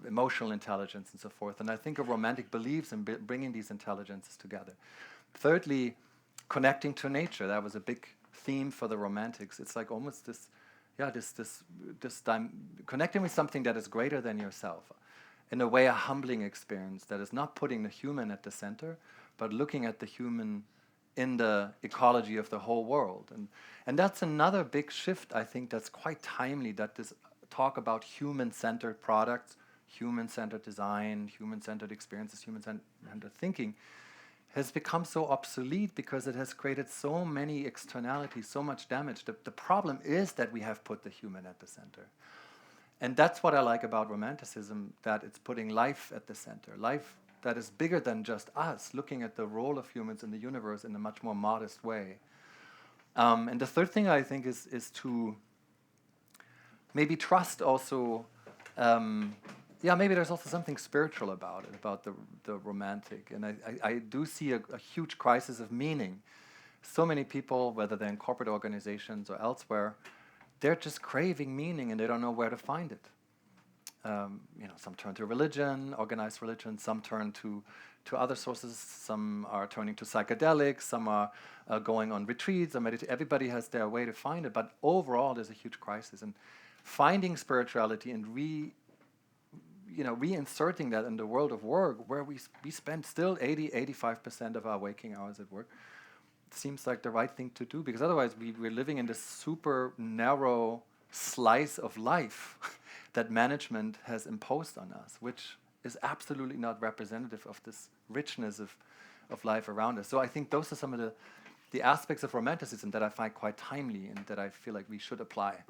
emotional intelligence, and so forth. And I think a romantic believes in bringing these intelligences together. Thirdly, connecting to nature. That was a big theme for the Romantics. It's like almost connecting with something that is greater than yourself. In a way, a humbling experience that is not putting the human at the center, but looking at the human in the ecology of the whole world. And that's another big shift, I think, that's quite timely, that this talk about human-centered products, human-centered design, human-centered experiences, human-centered thinking has become so obsolete because it has created so many externalities, so much damage. The problem is that we have put the human at the center. And that's what I like about Romanticism, that it's putting life at the center, life that is bigger than just us, looking at the role of humans in the universe in a much more modest way. And the third thing I think is to maybe trust also, maybe there's also something spiritual about it, about the romantic. And I do see a huge crisis of meaning. So many people, whether they're in corporate organizations or elsewhere, they're just craving meaning and they don't know where to find it. Some turn to religion, organized religion, some turn to other sources, some are turning to psychedelics, some are going on retreats or meditation. Everybody has their way to find it, but overall there's a huge crisis. And finding spirituality and reinserting that in the world of work, where we spend still 85% of our waking hours at work, seems like the right thing to do, because otherwise we're living in this super narrow slice of life that management has imposed on us, which is absolutely not representative of this richness of life around us. So I think those are some of the aspects of Romanticism that I find quite timely and that I feel like we should apply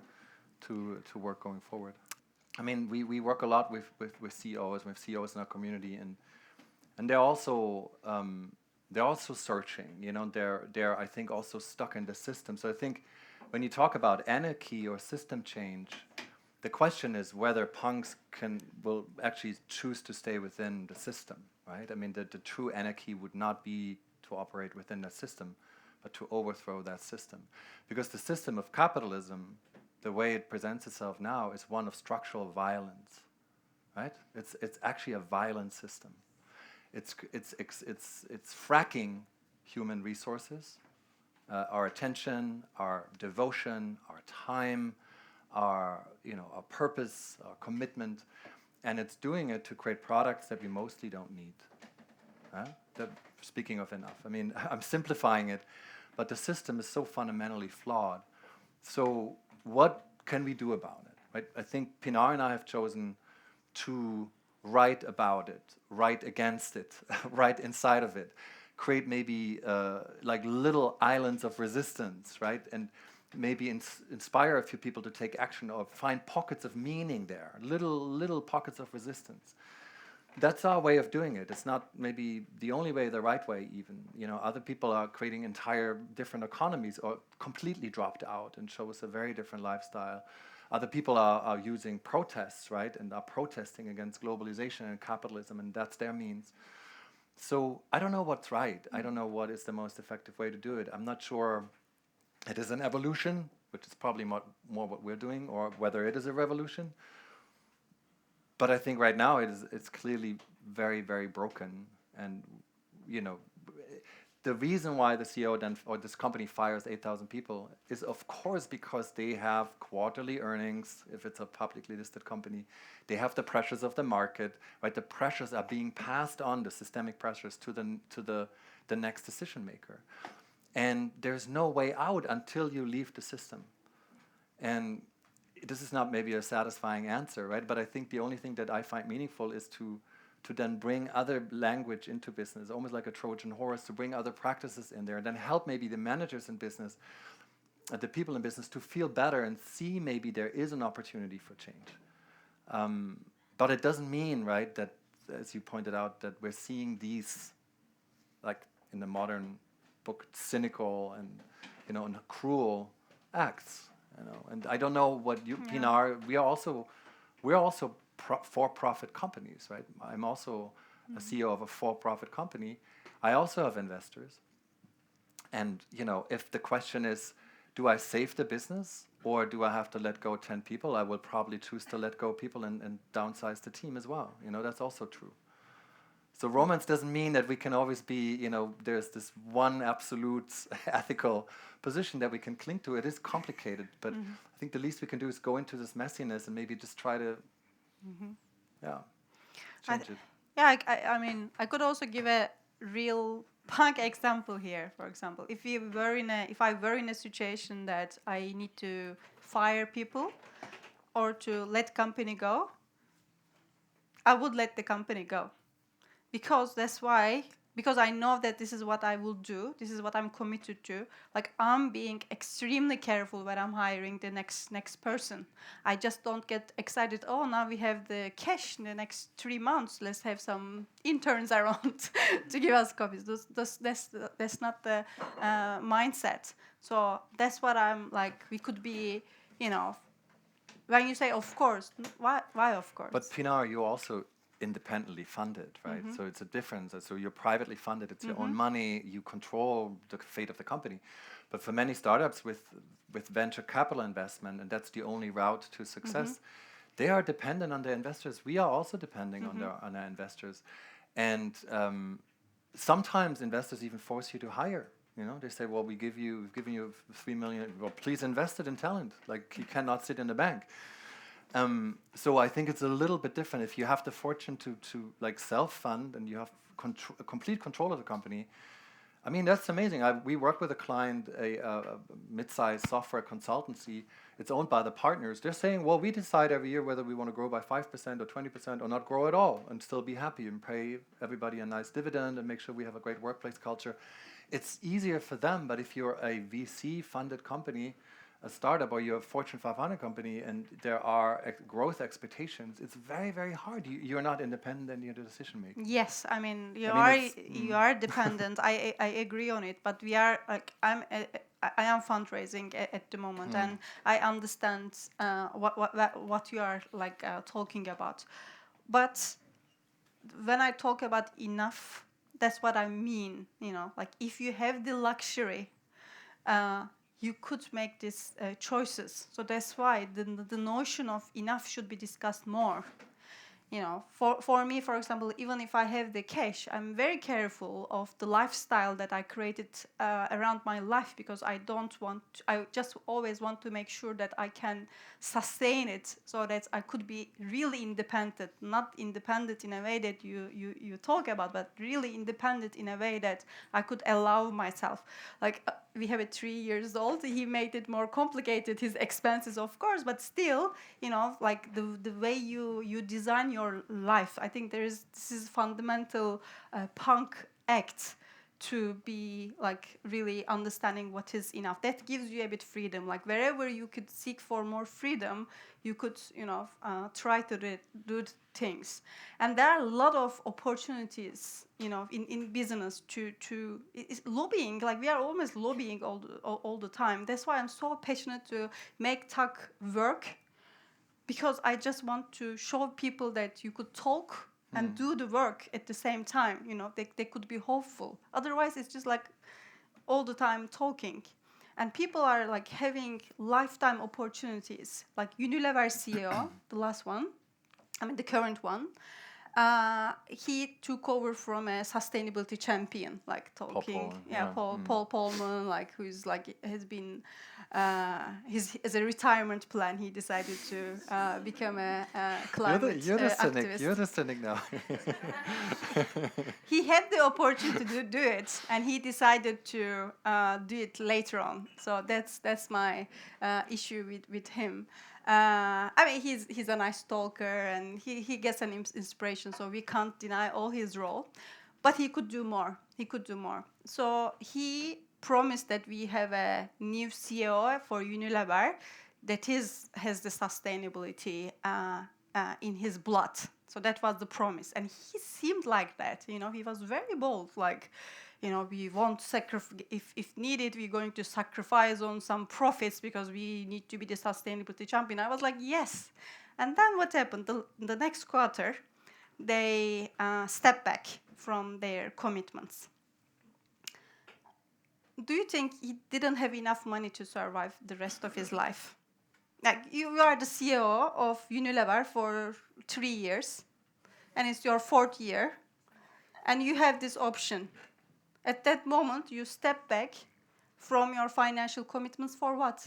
to work going forward. I mean, we work a lot with CEOs, with CEOs in our community, and they're also searching. They're I think also stuck in the system. So I think when you talk about anarchy or system change, the question is whether punks will actually choose to stay within the system, right? I mean, the true anarchy would not be to operate within the system, but to overthrow that system, because the system of capitalism, the way it presents itself now, is one of structural violence, right? It's actually a violent system. It's fracking human resources, our attention, our devotion, our time, our purpose, our commitment, and it's doing it to create products that we mostly don't need. Speaking of enough, I mean, I'm simplifying it, but the system is so fundamentally flawed. So what can we do about it? Right? I think Pinar and I have chosen to write about it, write against it, write inside of it, create maybe like little islands of resistance, right? And maybe inspire a few people to take action or find pockets of meaning there, little pockets of resistance. That's our way of doing it. It's not maybe the only way, the right way even. You know, other people are creating entire different economies or completely dropped out and show us a very different lifestyle. Other people are using protests, right, and are protesting against globalization and capitalism, and that's their means. So I don't know what's right. I don't know what is the most effective way to do it. I'm not sure it is an evolution, which is probably more what we're doing, or whether it is a revolution. But I think right now it's clearly very, very broken. And, you know, the reason why the CEO then, or this company fires 8,000 people is, of course, because they have quarterly earnings. If it's a publicly listed company, they have the pressures of the market, right? The pressures are being passed on, the systemic pressures, to the next decision maker. And there's no way out until you leave the system. And this is not maybe a satisfying answer, right? But I think the only thing that I find meaningful is to then bring other language into business, almost like a Trojan horse, to bring other practices in there, and then help maybe the managers in business, the people in business, to feel better and see maybe there is an opportunity for change. But it doesn't mean, right, that, as you pointed out, that we're seeing these, like in the modern book, cynical and, you know, and cruel acts. You know, and I don't know what you, Pinar. We are also for-profit companies, right? I'm also a CEO of a for-profit company. I also have investors, and you know, if the question is, do I save the business or do I have to let go 10 people? I will probably choose to let go people and downsize the team as well. You know, that's also true. So romance doesn't mean that we can always be, you know, there's this one absolute ethical position that we can cling to. It is complicated, but I think the least we can do is go into this messiness and maybe just try to, change it. Yeah, I mean, I could also give a real punk example here. For example, if I were in a situation that I need to fire people or to let company go, I would let the company go. Because I know that this is what I will do, this is what I'm committed to. Like, I'm being extremely careful when I'm hiring the next person. I just don't get excited, oh, now we have the cash in the next 3 months, let's have some interns around to give us copies. That's not the mindset. So that's what I'm like, we could be, you know, when you say of course, why of course? But Pinar, you also independently funded, right? So it's a difference. So you're privately funded. It's your own money. You control the fate of the company. But for many startups with venture capital investment, and that's the only route to success, they are dependent on their investors. We are also depending on our investors. And sometimes investors even force you to hire. You know, they say, well, we've given you 3 million. Well, please invest it in talent. Like, you cannot sit in the bank. So I think it's a little bit different. If you have the fortune to like self-fund and you have complete control of the company, I mean, that's amazing. We work with a client, a mid-sized software consultancy. It's owned by the partners. They're saying, well, we decide every year whether we want to grow by 5% or 20% or not grow at all and still be happy and pay everybody a nice dividend and make sure we have a great workplace culture. It's easier for them, but if you're a VC-funded company, a startup, or you're a Fortune 500 company and there are growth expectations, it's very, very hard. You're not independent in your decision making. Yes, I mean, you are dependent. I agree on it, but we are like, I am fundraising at the moment, and I understand what you are like talking about. But when I talk about enough, that's what I mean. You know, like, if you have the luxury, you could make these choices. So that's why the notion of enough should be discussed more. For me, for example, even if I have the cash, I'm very careful of the lifestyle that I created around my life, because I just always want to make sure that I can sustain it, so that I could be really independent, not independent in a way that you talk about, but really independent in a way that I could allow myself. Like, we have a 3 years old, he made it more complicated, his expenses, of course, but still, like the way you design your life, I think this is fundamental punk act, to be like really understanding what is enough. That gives you a bit freedom. Like, wherever you could seek for more freedom, you could try to do things. And there are a lot of opportunities in business to it's lobbying. Like, we are almost lobbying all the time. That's why I'm so passionate to make TAKK work, because I just want to show people that you could talk and do the work at the same time. They could be hopeful. Otherwise, it's just like all the time talking. And people are like having lifetime opportunities. Like Unilever CEO, the last one, the current one, he took over from a sustainability champion, like talking. Paul Polman, like who's like has been as a retirement plan. He decided to become a climate activist. You're the cynic now. He had the opportunity to do it, and he decided to do it later on. So that's my issue with him. He's a nice talker, and he gets an inspiration, so we can't deny all his role. But he could do more. So he promised that we have a new CEO for Unilever that has the sustainability in his blood. So that was the promise. And he seemed like that. He was very bold, like, we won't sacrifice, if needed, we're going to sacrifice on some profits because we need to be the sustainability champion. I was like, yes. And then what happened? The next quarter, they stepped back from their commitments. Do you think he didn't have enough money to survive the rest of his life? Like, you are the CEO of Unilever for 3 years, and it's your 4th year, and you have this option. At that moment, you step back from your financial commitments for what?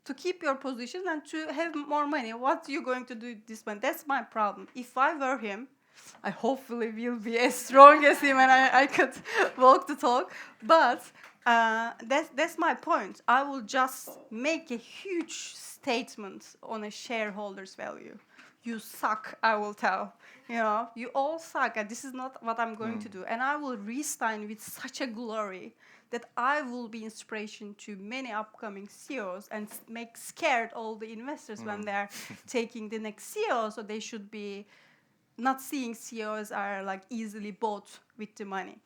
To keep your position and to have more money. What are you going to do with this money? That's my problem. If I were him, I hopefully will be as strong as him, and I could walk the talk. But that's my point. I will just make a huge statement on a shareholder's value. You suck, I will tell. You all suck, and this is not what I'm going to do. And I will resign with such a glory that I will be inspiration to many upcoming CEOs and make scared all the investors when they're taking the next CEO. So they should be not seeing CEOs are like easily bought with the money.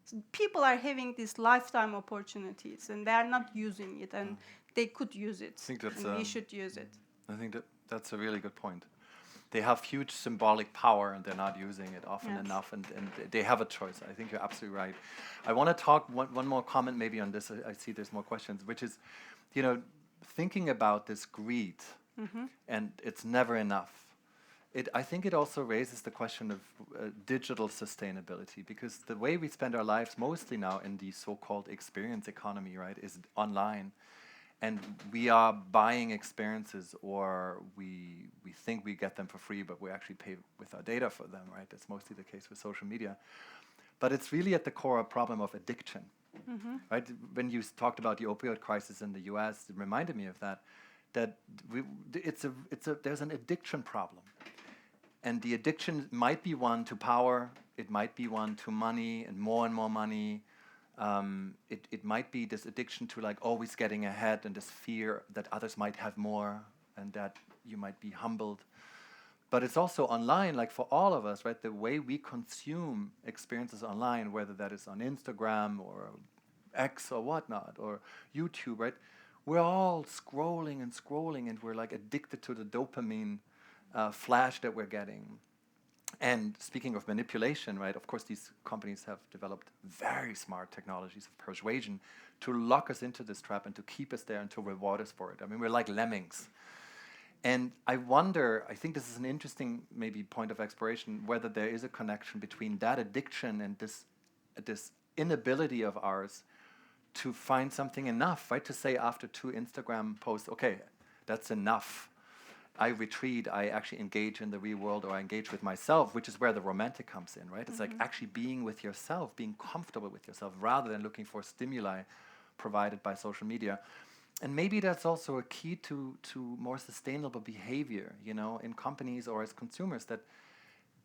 So people are having these lifetime opportunities, and they are not using it, and they could use it. And we should use it. I think that's a really good point. They have huge symbolic power, and they're not using it often enough, and they have a choice. I think you're absolutely right. I want to talk one more comment maybe on this. I see there's more questions, which is, thinking about this greed, and it's never enough. I think it also raises the question of digital sustainability, because the way we spend our lives mostly now in the so-called experience economy, right, is online. And we are buying experiences, or we think we get them for free, but we actually pay with our data for them, right? That's mostly the case with social media. But it's really at the core a problem of addiction, right? When you talked about the opioid crisis in the US, it reminded me of that there's an addiction problem. And the addiction might be one to power, it might be one to money and more money. It might be this addiction to like always getting ahead, and this fear that others might have more and that you might be humbled. But it's also online, like for all of us, right? The way we consume experiences online, whether that is on Instagram or X or whatnot, or YouTube, right? We're all scrolling, and we're like addicted to the dopamine flash that we're getting. And speaking of manipulation, right, of course, these companies have developed very smart technologies of persuasion to lock us into this trap and to keep us there and to reward us for it. I mean, we're like lemmings. And I wonder, I think this is an interesting maybe point of exploration, whether there is a connection between that addiction and this inability of ours to find something enough, right? To say after 2 Instagram posts, okay, that's enough. I retreat, I actually engage in the real world, or I engage with myself, which is where the romantic comes in, right? It's like actually being with yourself, being comfortable with yourself, rather than looking for stimuli provided by social media. And maybe that's also a key to more sustainable behavior, you know, in companies or as consumers,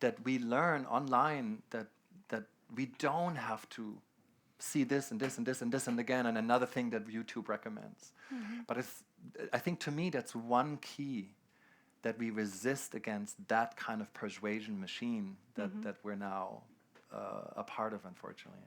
that we learn online that we don't have to see this and this and this and this and again and another thing that YouTube recommends. But I think to me that's one key, that we resist against that kind of persuasion machine that we're now a part of, unfortunately.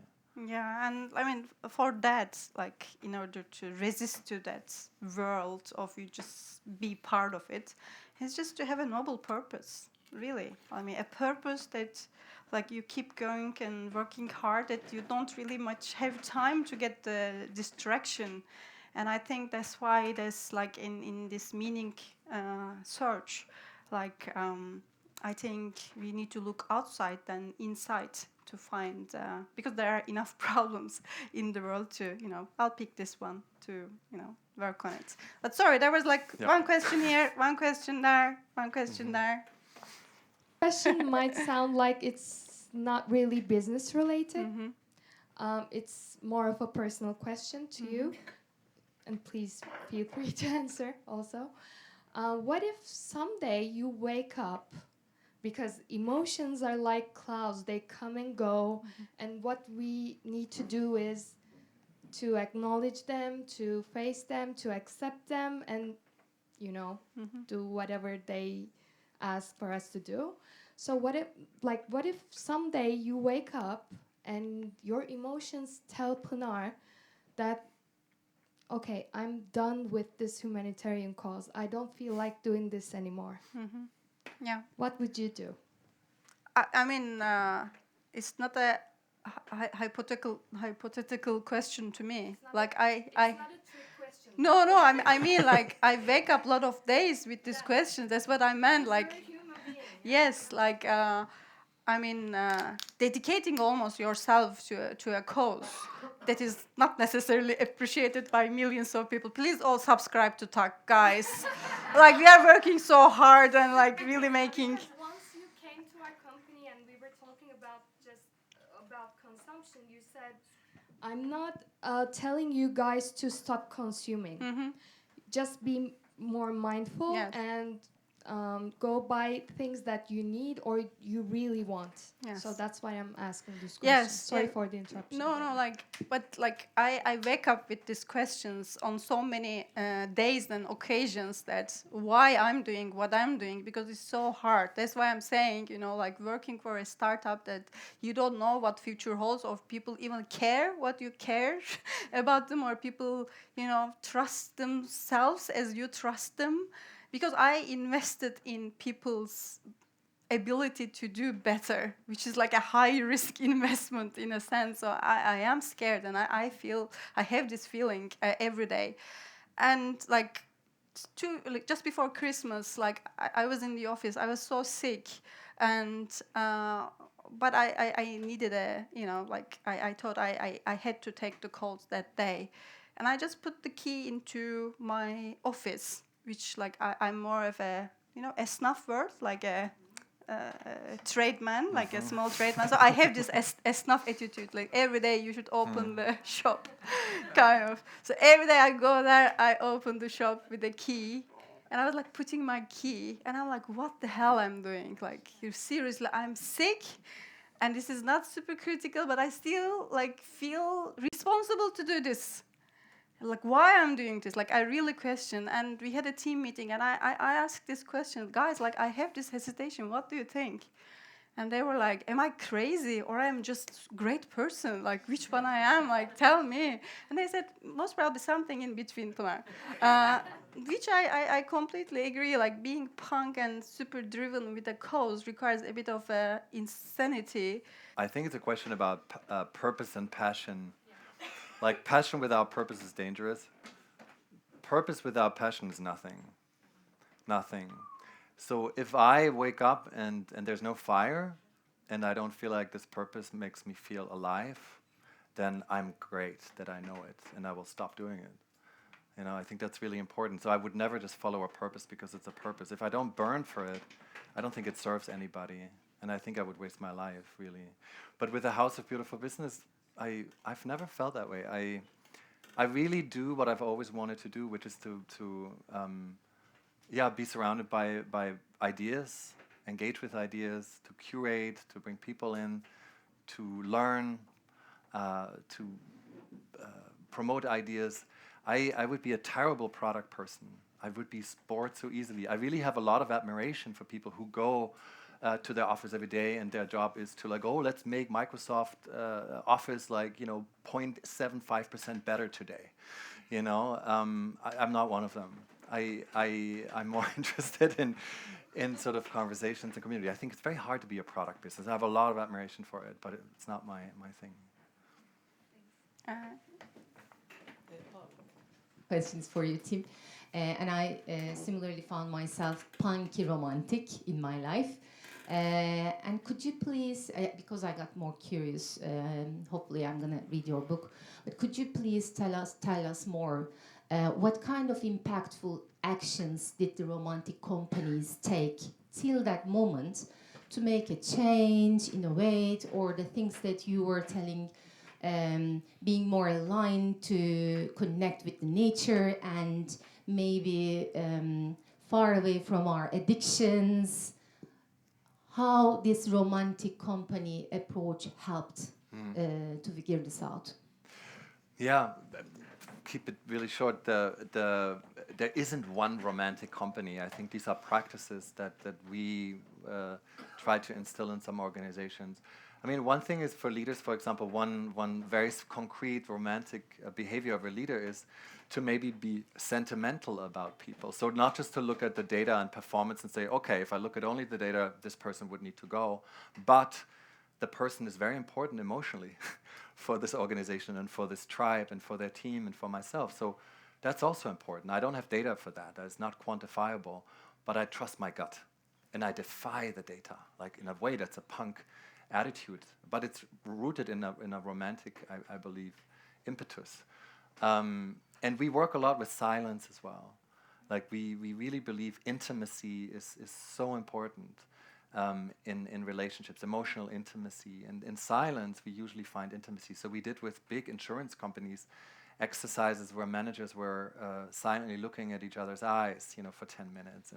Yeah, and I mean, for that, like, in order to resist to that world of you just be part of it, it's just to have a noble purpose, really. I mean, a purpose that, like, you keep going and working hard, that you don't really much have time to get the distraction. And I think that's why there's, like, in this meaning search, like, I think we need to look outside than inside to find, because there are enough problems in the world to, you know, I'll pick this one to, you know, work on it. But sorry, there was like one question here, one question there, one question there. Question might sound like it's not really business related. It's more of a personal question to you, and please feel free to answer also. What if someday you wake up, because emotions are like clouds, they come and go, and what we need to do is to acknowledge them, to face them, to accept them, and, you know, do whatever they ask for us to do. So what if someday you wake up and your emotions tell Pınar that, okay, I'm done with this humanitarian cause, I don't feel like doing this anymore. Yeah. What would you do? I mean, it's not a hypothetical question to me. Like It's not a trick question. No, I mean, like, I wake up a lot of days with this question. That's what I meant. Like, You're a human being. yes, like, I mean, dedicating almost yourself to a cause that is not necessarily appreciated by millions of people. Please all subscribe to TAKK, guys. Like, we are working so hard and, like, really making... Because once you came to our company and we were talking about consumption, you said, I'm not telling you guys to stop consuming. Just be more mindful and go buy things that you need or you really want. Yes. So that's why I'm asking this question. Yes. Sorry for the interruption. No, like, but like I wake up with these questions on so many days and occasions, that why I'm doing what I'm doing, because it's so hard. That's why I'm saying, you know, like, working for a startup that you don't know what future holds, or people even care what you care about them, or people, you know, trust themselves as you trust them. Because I invested in people's ability to do better, which is like a high risk investment in a sense. So I am scared, and I feel, I have this feeling every day. And like, just before Christmas, like, I was in the office, I was so sick, and but I needed a, you know, like, I thought I had to take the calls that day. And I just put the key into my office, which, like, I'm more of a, you know, a snuff word, like a tradesman, like a small tradesman. So I have this snuff attitude, like, every day you should open the shop, kind of. So every day I go there, I open the shop with the key, and I was like putting my key, and I'm like, what the hell I'm doing? Like, you seriously, I'm sick, and this is not super critical, but I still, like, feel responsible to do this. Like, why I'm doing this? Like, I really question. And we had a team meeting, and I asked this question, guys, like, I have this hesitation. What do you think? And they were like, am I crazy, or I'm just a great person? Like, which one I am? Like, tell me. And they said, most probably something in between, Pınar. Which I completely agree. Like, being punk and super driven with a cause requires a bit of insanity. I think it's a question about purpose and passion. Like, passion without purpose is dangerous. Purpose without passion is nothing. nothing. So if I wake up and there's no fire, and I don't feel like this purpose makes me feel alive, then I'm great that I know it, and I will stop doing it. You know, I think that's really important. So I would never just follow a purpose because it's a purpose. If I don't burn for it, I don't think it serves anybody, and I think I would waste my life, really. But with the House of Beautiful Business, I've never felt that way. I really do what I've always wanted to do, which is to be surrounded by ideas, engage with ideas, to curate, to bring people in, to learn, to promote ideas. I would be a terrible product person. I would be bored so easily. I really have a lot of admiration for people who go to their office every day and their job is to like, oh, let's make Microsoft Office like, 0.75% better today. I'm not one of them. I'm more interested in sort of conversations and community. I think it's very hard to be a product business. I have a lot of admiration for it, but it's not my thing. Questions for you, Tim. And I similarly found myself punky romantic in my life. And could you please, because I got more curious, hopefully I'm going to read your book, but could you please tell us more, what kind of impactful actions did the romantic companies take till that moment to make a change, innovate, or the things that you were telling, being more aligned to connect with the nature and maybe far away from our addictions? How this romantic company approach helped to figure this out? Yeah, keep it really short. There isn't one romantic company. I think these are practices that we try to instill in some organizations. I mean, one thing is for leaders, for example, one very concrete romantic behavior of a leader is to maybe be sentimental about people. So not just to look at the data and performance and say, okay, if I look at only the data, this person would need to go. But the person is very important emotionally for this organization and for this tribe and for their team and for myself. So that's also important. I don't have data for that. It's not quantifiable, but I trust my gut and I defy the data. Like in a way, that's a punk attitude, but it's rooted in a romantic, I believe, impetus. And we work a lot with silence as well. Like we really believe intimacy is so important in relationships, emotional intimacy. And in silence, we usually find intimacy. So we did with big insurance companies exercises where managers were silently looking at each other's eyes, for 10 minutes.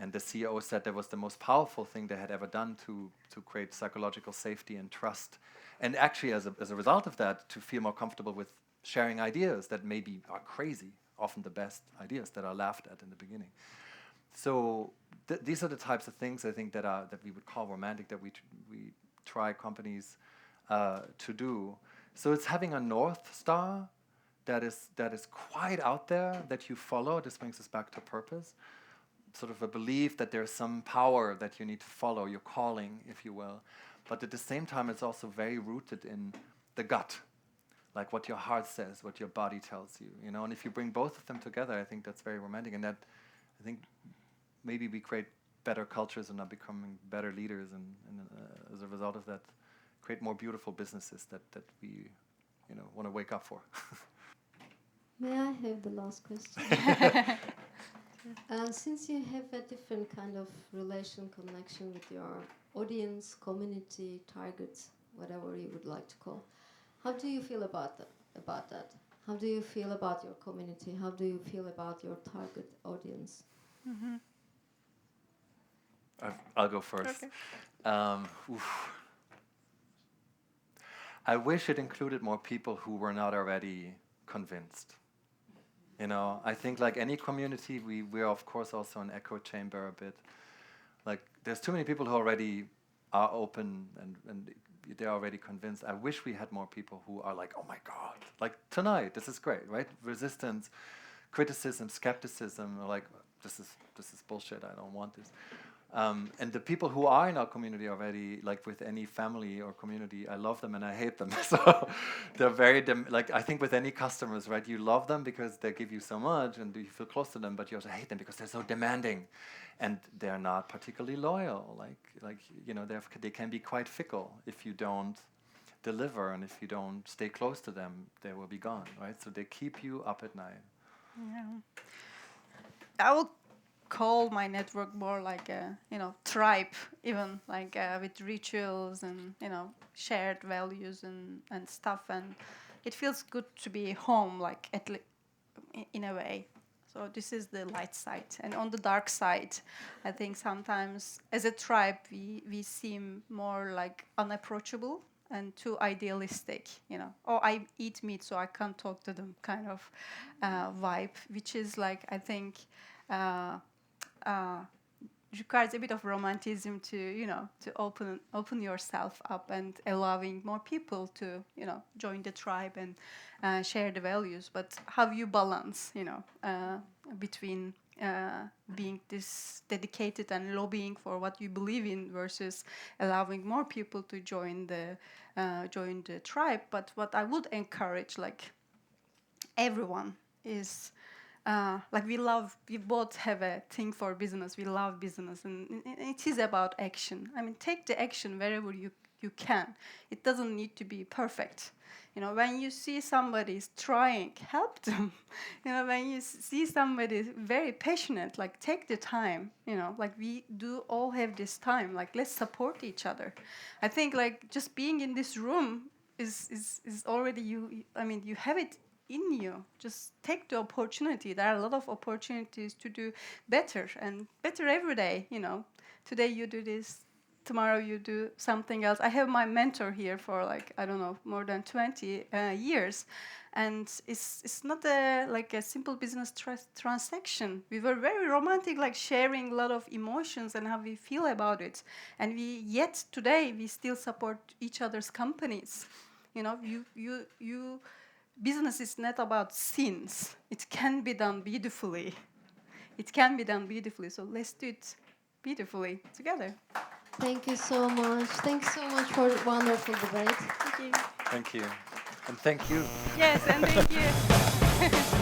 And the CEO said that was the most powerful thing they had ever done to create psychological safety and trust. And actually, as a result of that, to feel more comfortable with sharing ideas that maybe are crazy, often the best ideas that are laughed at in the beginning. So these are the types of things I think that we would call romantic, that we try companies to do. So it's having a North Star that is quite out there that you follow. This brings us back to purpose. Sort of a belief that there's some power that you need to follow, your calling, if you will. But at the same time, it's also very rooted in the gut, like what your heart says, what your body tells you, And if you bring both of them together, I think that's very romantic. And that, I think, maybe we create better cultures and are becoming better leaders, and as a result of that, create more beautiful businesses that we, want to wake up for. May I have the last question? Since you have a different kind of connection with your audience, community, targets, whatever you would like to call, how do you feel about that? How do you feel about your community? How do you feel about your target audience? Mm-hmm. I'll go first. Okay. I wish it included more people who were not already convinced. I think like any community, we're of course also an echo chamber a bit. Like there's too many people who already are open and they're already convinced. I wish we had more people who are like, oh my God, like tonight, this is great, right? Resistance, criticism, skepticism, like this is bullshit, I don't want this. And the people who are in our community already, like with any family or community, I love them and I hate them. So they're very, like I think with any customers, right? You love them because they give you so much and you feel close to them, but you also hate them because they're so demanding and they're not particularly loyal. Like you know, they can be quite fickle if you don't deliver, and if you don't stay close to them, they will be gone, right? So they keep you up at night. Yeah. I would call my network more like a, tribe, even like with rituals and, shared values and stuff. And it feels good to be home, like in a way. So this is the light side. And on the dark side, I think sometimes as a tribe, we seem more like unapproachable and too idealistic, Oh, I eat meat, so I can't talk to them kind of vibe, which is like, I think, requires a bit of romanticism to, to open yourself up and allowing more people to, join the tribe and share the values. But how you balance, between being this dedicated and lobbying for what you believe in versus allowing more people to join the tribe. But what I would encourage, like everyone, is like we both have a thing for business. We love business, and it is about action. I mean, take the action wherever you can. It doesn't need to be perfect. When you see somebody trying, help them. When you see somebody very passionate, like take the time. Like we do all have this time. Like let's support each other. I think like just being in this room is already you. I mean, you have it in you. Just take the opportunity. There are a lot of opportunities to do better and better every day. Today you do this, tomorrow you do something else. I have my mentor here for like, I don't know, more than 20 years. And it's not like a simple business transaction. We were very romantic, like sharing a lot of emotions and how we feel about it. And yet today we still support each other's companies. Business is not about sins. It can be done beautifully. So let's do it beautifully together. Thank you so much. Thanks so much for a wonderful debate. Thank you. Thank you. And thank you. Yes, and thank you.